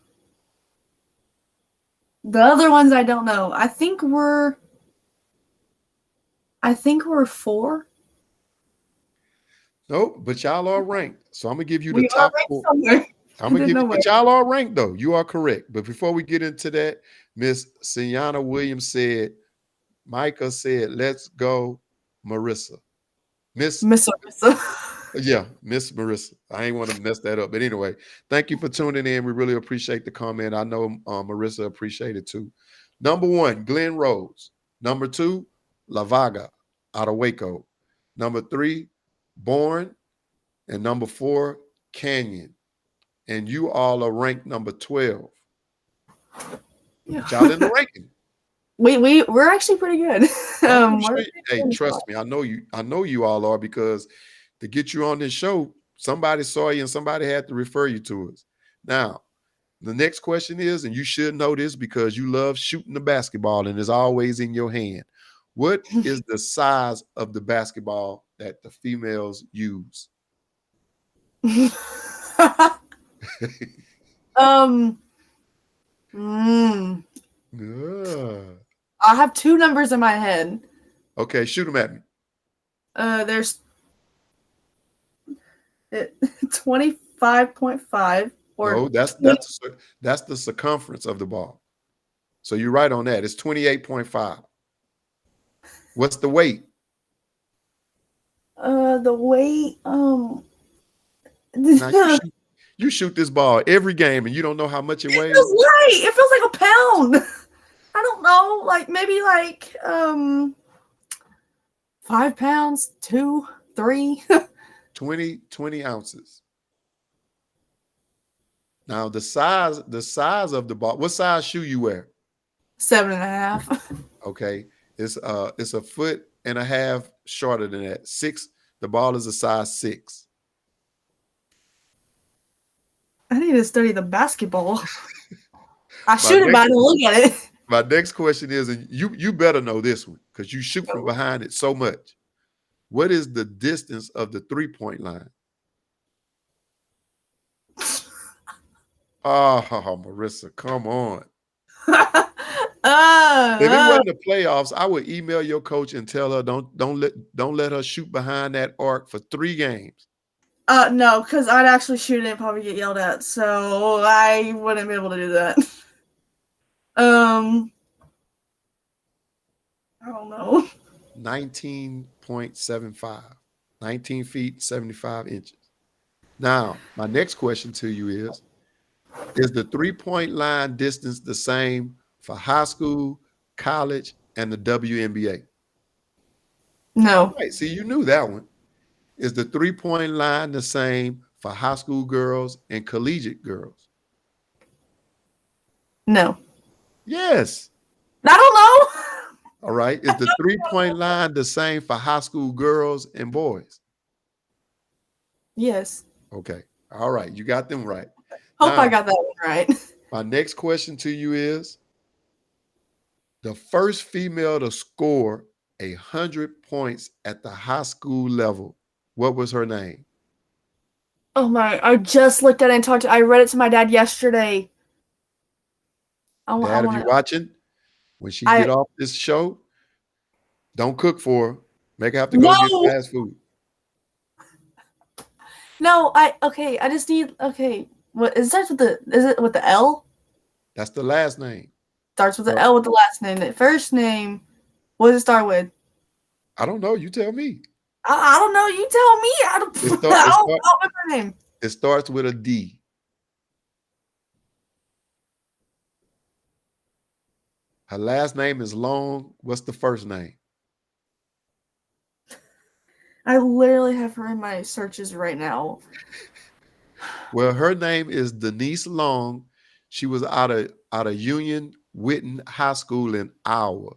[SPEAKER 3] other ones I don't know. I think we're 4.
[SPEAKER 2] Nope, but y'all are ranked. So I'm gonna give you the
[SPEAKER 3] We are
[SPEAKER 2] top
[SPEAKER 3] ranked
[SPEAKER 2] 4.
[SPEAKER 3] somewhere.
[SPEAKER 2] I'm gonna give you, but y'all are ranked though. You are correct. But before we get into that, Miss Sienna Williams said, Micah said, let's go, Marissa. Miss
[SPEAKER 3] Marissa.
[SPEAKER 2] Yeah, Miss Marissa. I ain't want to mess that up. But anyway, thank you for tuning in. We really appreciate the comment. I know Marissa appreciated too. Number 1, Glen Rose. Number 2, La Vaga out of Waco. Number 3, Bourne. And number 4, Canyon. And you all are ranked number 12.
[SPEAKER 3] Yeah.
[SPEAKER 2] But y'all in the ranking.
[SPEAKER 3] We're actually pretty good.
[SPEAKER 2] Hey, trust me, I know you all are, because to get you on this show, somebody saw you and somebody had to refer you to us. Now, the next question is, and you should know this because you love shooting the basketball and it's always in your hand. What is the size of the basketball that the females use?
[SPEAKER 3] I have 2 numbers in my head.
[SPEAKER 2] Okay, shoot them at me.
[SPEAKER 3] There's 25.5 or
[SPEAKER 2] no, that's the circumference of the ball. So you're right on that. It's 28.5. What's the weight?
[SPEAKER 3] The weight,
[SPEAKER 2] Now, you shoot this ball every game and you don't know how much it weighs?
[SPEAKER 3] It feels light. It feels like a pound. I don't know, maybe 5 pounds, 2, 3.
[SPEAKER 2] 20 ounces. Now the size of the ball. What size shoe you wear?
[SPEAKER 3] 7.5.
[SPEAKER 2] Okay, it's a foot and a half shorter than that. 6. The ball is a size 6.
[SPEAKER 3] I need to study the basketball. I shoot it, but I don't look at it.
[SPEAKER 2] My next question is, and you better know this one because you shoot from behind it so much. What is the distance of the 3-point line? Oh, Marissa, come on. If it wasn't the playoffs, I would email your coach and tell her don't let her shoot behind that arc for 3 games.
[SPEAKER 3] No, because I'd actually shoot it and probably get yelled at, so I wouldn't be able to do that. I don't know.
[SPEAKER 2] 19.75. 19 feet, 75 inches. Now, my next question to you is the 3-point line distance the same for high school, college, and the WNBA?
[SPEAKER 3] No.
[SPEAKER 2] Right, see, you knew that one. Is the 3-point line the same for high school girls and collegiate girls?
[SPEAKER 3] No.
[SPEAKER 2] Yes.
[SPEAKER 3] I don't know.
[SPEAKER 2] All right. Is the 3-point line the same for high school girls and boys?
[SPEAKER 3] Yes.
[SPEAKER 2] Okay. All right. You got them right.
[SPEAKER 3] Hope I got that one right.
[SPEAKER 2] My next question to you is the first female to score 100 points at the high school level. What was her name?
[SPEAKER 3] Oh my, I just looked at it and I read it to my dad yesterday.
[SPEAKER 2] Dad, if you're watching, when she get off this show, don't cook for her. Make her have to go get fast food.
[SPEAKER 3] No, I just need, what, it starts with is it with the L?
[SPEAKER 2] That's the last name.
[SPEAKER 3] Starts with the L with the last name. The first name, what does it start with?
[SPEAKER 2] I don't know. You tell me.
[SPEAKER 3] I don't know. You tell me. I don't remember her name.
[SPEAKER 2] It starts with a D. Her last name is long. What's the first name?
[SPEAKER 3] I literally have her in my searches right now.
[SPEAKER 2] Well, her name is Denise Long. She was out of Union Witten High School in Iowa,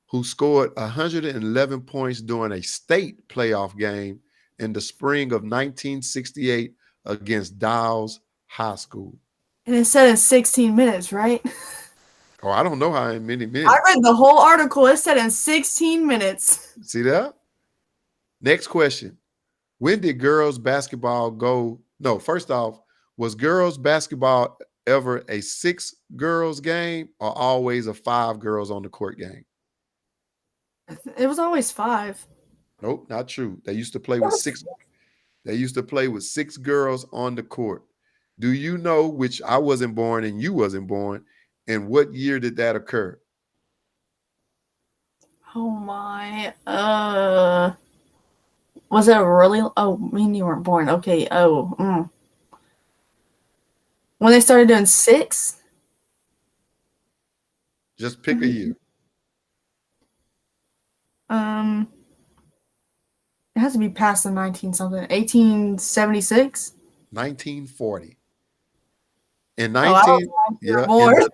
[SPEAKER 2] who scored 111 points during a state playoff game in the spring of 1968 against Dow's High School.
[SPEAKER 3] And it said in 16 minutes, right?
[SPEAKER 2] Oh, I don't know how many minutes.
[SPEAKER 3] I read the whole article. It said in 16 minutes.
[SPEAKER 2] See that? Next question. When did girls basketball go No, first off, was girls basketball ever a 6 girls game or always a 5 girls on the court game?
[SPEAKER 3] It was always 5.
[SPEAKER 2] Nope, not true. They used to play with 6. They used to play with 6 girls on the court. Do you know, which I wasn't born and you wasn't born, and what year did that occur?
[SPEAKER 3] Oh my. Was it really? Oh, me and you weren't born. Okay. Oh. When they started doing 6?
[SPEAKER 2] Just pick a year.
[SPEAKER 3] It has to be past the 19 something. 1876.
[SPEAKER 2] 1940. In
[SPEAKER 3] Oh, I
[SPEAKER 2] 19,
[SPEAKER 3] was
[SPEAKER 2] yeah,
[SPEAKER 3] born.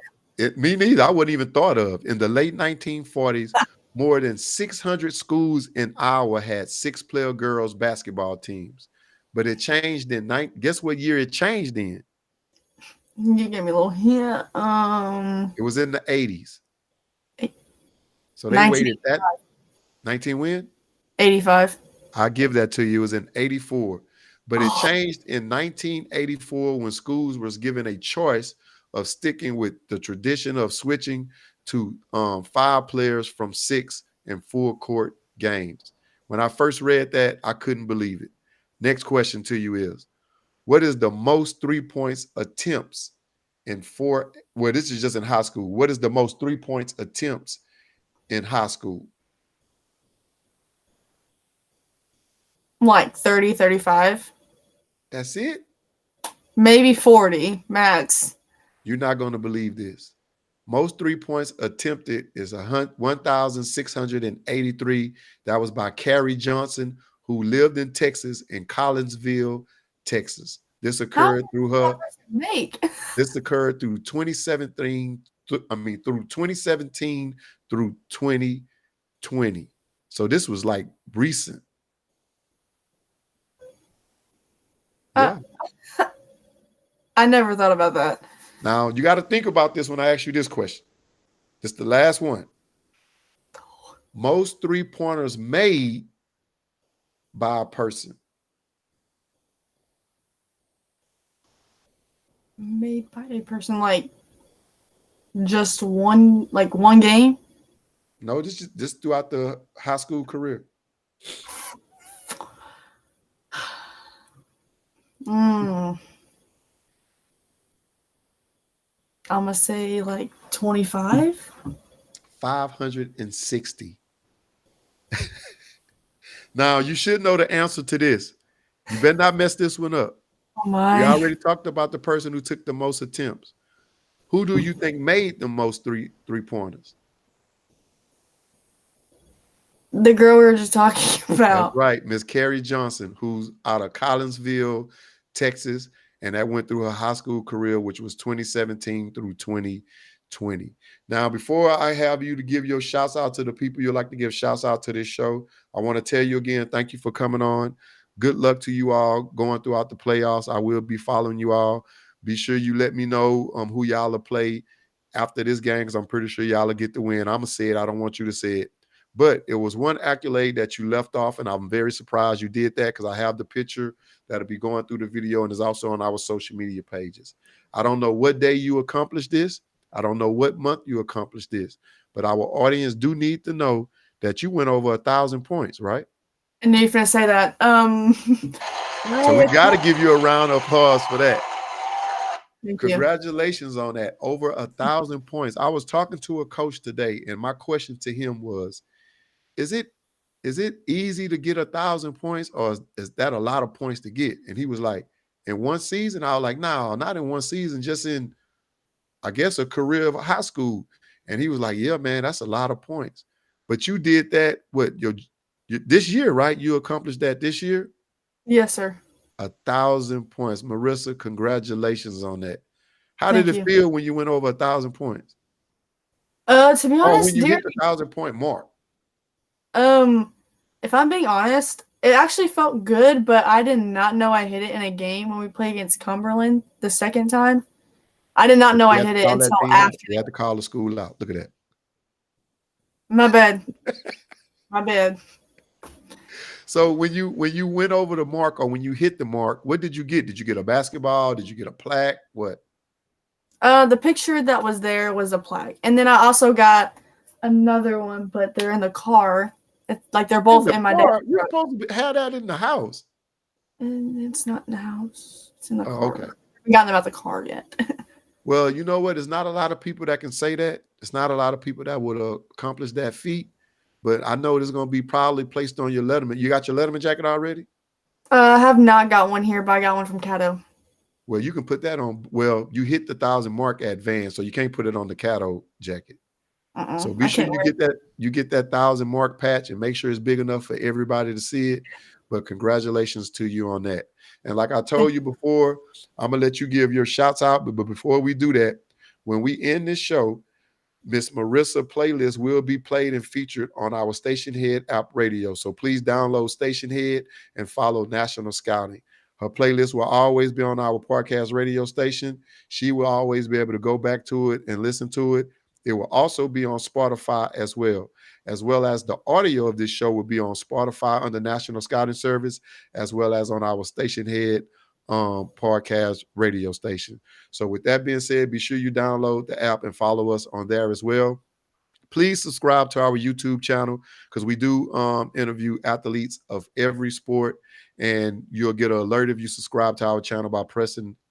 [SPEAKER 2] me neither. I wouldn't even thought of. In the late 1940s, more than 600 schools in Iowa had 6-player girls basketball teams. But it changed in guess what year it changed in?
[SPEAKER 3] You gave me a little hint.
[SPEAKER 2] It was in the 80s. So they
[SPEAKER 3] 1985.
[SPEAKER 2] waited that 19 when?
[SPEAKER 3] 85.
[SPEAKER 2] I'll give that to you. It was in 84. But it changed in 1984 when schools was given a choice of sticking with the tradition of switching to 5 players from 6 in full court games. When I first read that, I couldn't believe it. Next question to you is, what is the most 3-point attempts in well, this is just in high school. What is the most 3-point attempts in high school?
[SPEAKER 3] Like 30, 35.
[SPEAKER 2] That's it?
[SPEAKER 3] Maybe 40 max.
[SPEAKER 2] You're not going to believe this. Most 3 points attempted is 1,683. That was by Carrie Johnson, who lived in Texas, in Collinsville, Texas. This occurred through her. This occurred through 2017. Through 2017 through 2020. So this was like recent. Yeah.
[SPEAKER 3] I never thought about that.
[SPEAKER 2] Now, you got to think about this when I ask you this question. This is the last one. Most 3-pointers made by a person.
[SPEAKER 3] Made by a person, like just one game?
[SPEAKER 2] No, just throughout the high school career.
[SPEAKER 3] I'm gonna say like 25.
[SPEAKER 2] 560. Now, you should know the answer to this. You better not mess this one up.
[SPEAKER 3] Oh my.
[SPEAKER 2] We already talked about the person who took the most attempts. Who do you think made the most three-pointers?
[SPEAKER 3] The girl we were just talking about.
[SPEAKER 2] That's right, Miss Carrie Johnson, who's out of Collinsville, Texas, and that went through her high school career, which was 2017 through 2020. Now, before I have you to give your shouts out to the people you'd like to give shouts out to this show, I want to tell you again, thank you for coming on. Good luck to you all going throughout the playoffs. I will be following you all. Be sure you let me know who y'all will play after this game, because I'm pretty sure y'all will get the win. I'm going to say it. I don't want you to say it. But it was one accolade that you left off, and I'm very surprised you did that, because I have the picture that'll be going through the video and is also on our social media pages. I don't know what day you accomplished this. I don't know what month you accomplished this, but our audience do need to know that you went over 1,000 points, right?
[SPEAKER 3] I knew you were going to say that.
[SPEAKER 2] So we got to give you a round of applause for that.
[SPEAKER 3] Thank
[SPEAKER 2] Congratulations on that. Over 1,000 points. I was talking to a coach today, and my question to him was, is it easy to get 1,000 points, or is that a lot of points to get? And he was like, in one season? I was like, no, not in one season, just in, I guess, a career of high school. And he was like, yeah, man, that's a lot of points. But you did that, this year, right? You accomplished that this year?
[SPEAKER 3] Yes, sir.
[SPEAKER 2] 1,000 points. Marisa, congratulations on that. How did it feel when you went over 1,000 points?
[SPEAKER 3] To be honest,
[SPEAKER 2] when you hit the 1,000-point mark.
[SPEAKER 3] If I'm being honest, it actually felt good, but I did not know I hit it in a game when we played against Cumberland the second time. I did not know I hit it until after.
[SPEAKER 2] You had to call the school out. Look at that.
[SPEAKER 3] My bad. My bad.
[SPEAKER 2] So when you went over the mark, or when you hit the mark, what did you get? Did you get a basketball? Did you get a plaque? What?
[SPEAKER 3] The picture that was there was a plaque, and then I also got another one, but they're in the car. Like they're both in my dad's
[SPEAKER 2] You're
[SPEAKER 3] truck.
[SPEAKER 2] supposed to have that in the house.
[SPEAKER 3] And it's not in the house. It's in the car.
[SPEAKER 2] Okay.
[SPEAKER 3] I haven't gotten them out the car yet.
[SPEAKER 2] Well, you know what? There's not a lot of people that can say that. It's not a lot of people that would accomplish that feat. But I know it's going to be probably placed on your Letterman. You got your Letterman jacket already?
[SPEAKER 3] I have not got one here, but I got one from Cato.
[SPEAKER 2] Well, you can put that on. Well, you hit the 1,000 mark advanced, so you can't put it on the Cato jacket. So be sure you get that 1,000 mark patch and make sure it's big enough for everybody to see it. But congratulations to you on that. And like I told you before, I'm gonna let you give your shouts out. But before we do that, when we end this show, Miss Marisa playlist will be played and featured on our Stationhead app radio. So please download Stationhead and follow National Scouting. Her playlist will always be on our podcast radio station. She will always be able to go back to it and listen to it. It will also be on Spotify as well as the audio of this show will be on Spotify under National Scouting Service, as well as on our Stationhead podcast radio station. So with that being said, be sure you download the app and follow us on there as well. Please subscribe to our YouTube channel because we do interview athletes of every sport, and you'll get an alert if you subscribe to our channel by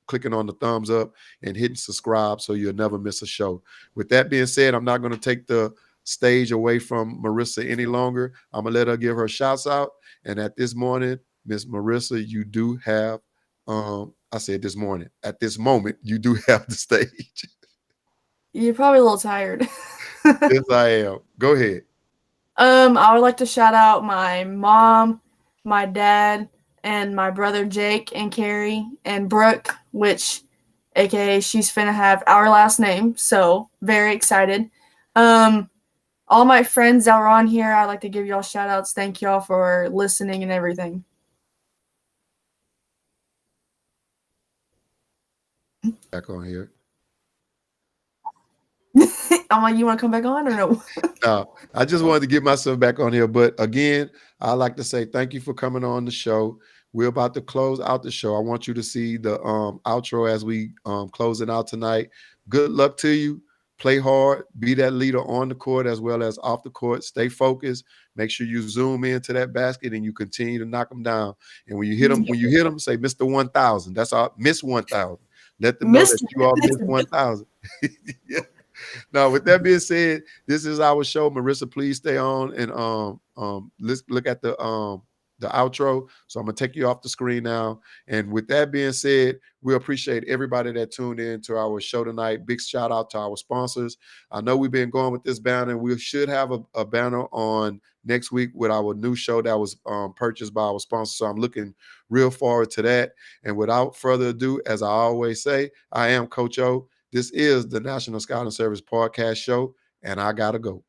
[SPEAKER 2] clicking on the thumbs up and hitting subscribe so you'll never miss a show. With that being said, I'm not going to take the stage away from Marisa any longer. I'm going to let her give her shouts out. And at this morning, Miss Marisa, you do have, I said this morning, at this moment, you do have the stage.
[SPEAKER 3] You're probably a little tired.
[SPEAKER 2] Yes, I am. Go ahead.
[SPEAKER 3] I would like to shout out my mom, my dad, and my brother Jake and Carrie and Brooke, which, aka she's finna have our last name, so very excited. All my friends that were on here, I'd like to give y'all shout outs. Thank y'all for listening and everything.
[SPEAKER 2] Back on here.
[SPEAKER 3] I'm like, you want to come back on or no?
[SPEAKER 2] No, I just wanted to get myself back on here. But again, I'd like to say thank you for coming on the show. We're about to close out the show. I want you to see the outro as we close it out tonight. Good luck to you. Play hard. Be that leader on the court as well as off the court. Stay focused. Make sure you zoom into that basket and you continue to knock them down. And when you hit them, say Mr. 1000. That's all. Miss 1000. Let them know that you all missed 1000. Yeah. Now, with that being said, this is our show. Marisa, please stay on and let's look at the outro. So I'm gonna take you off the screen now. And with that being said, we appreciate everybody that tuned in to our show tonight. Big shout out to our sponsors. I know we've been going with this banner. We should have a banner on next week with our new show that was purchased by our sponsor. So I'm looking real forward to that. And without further ado, as I always say, I am Coach O. This is the National Scouting Service podcast show, and I gotta go.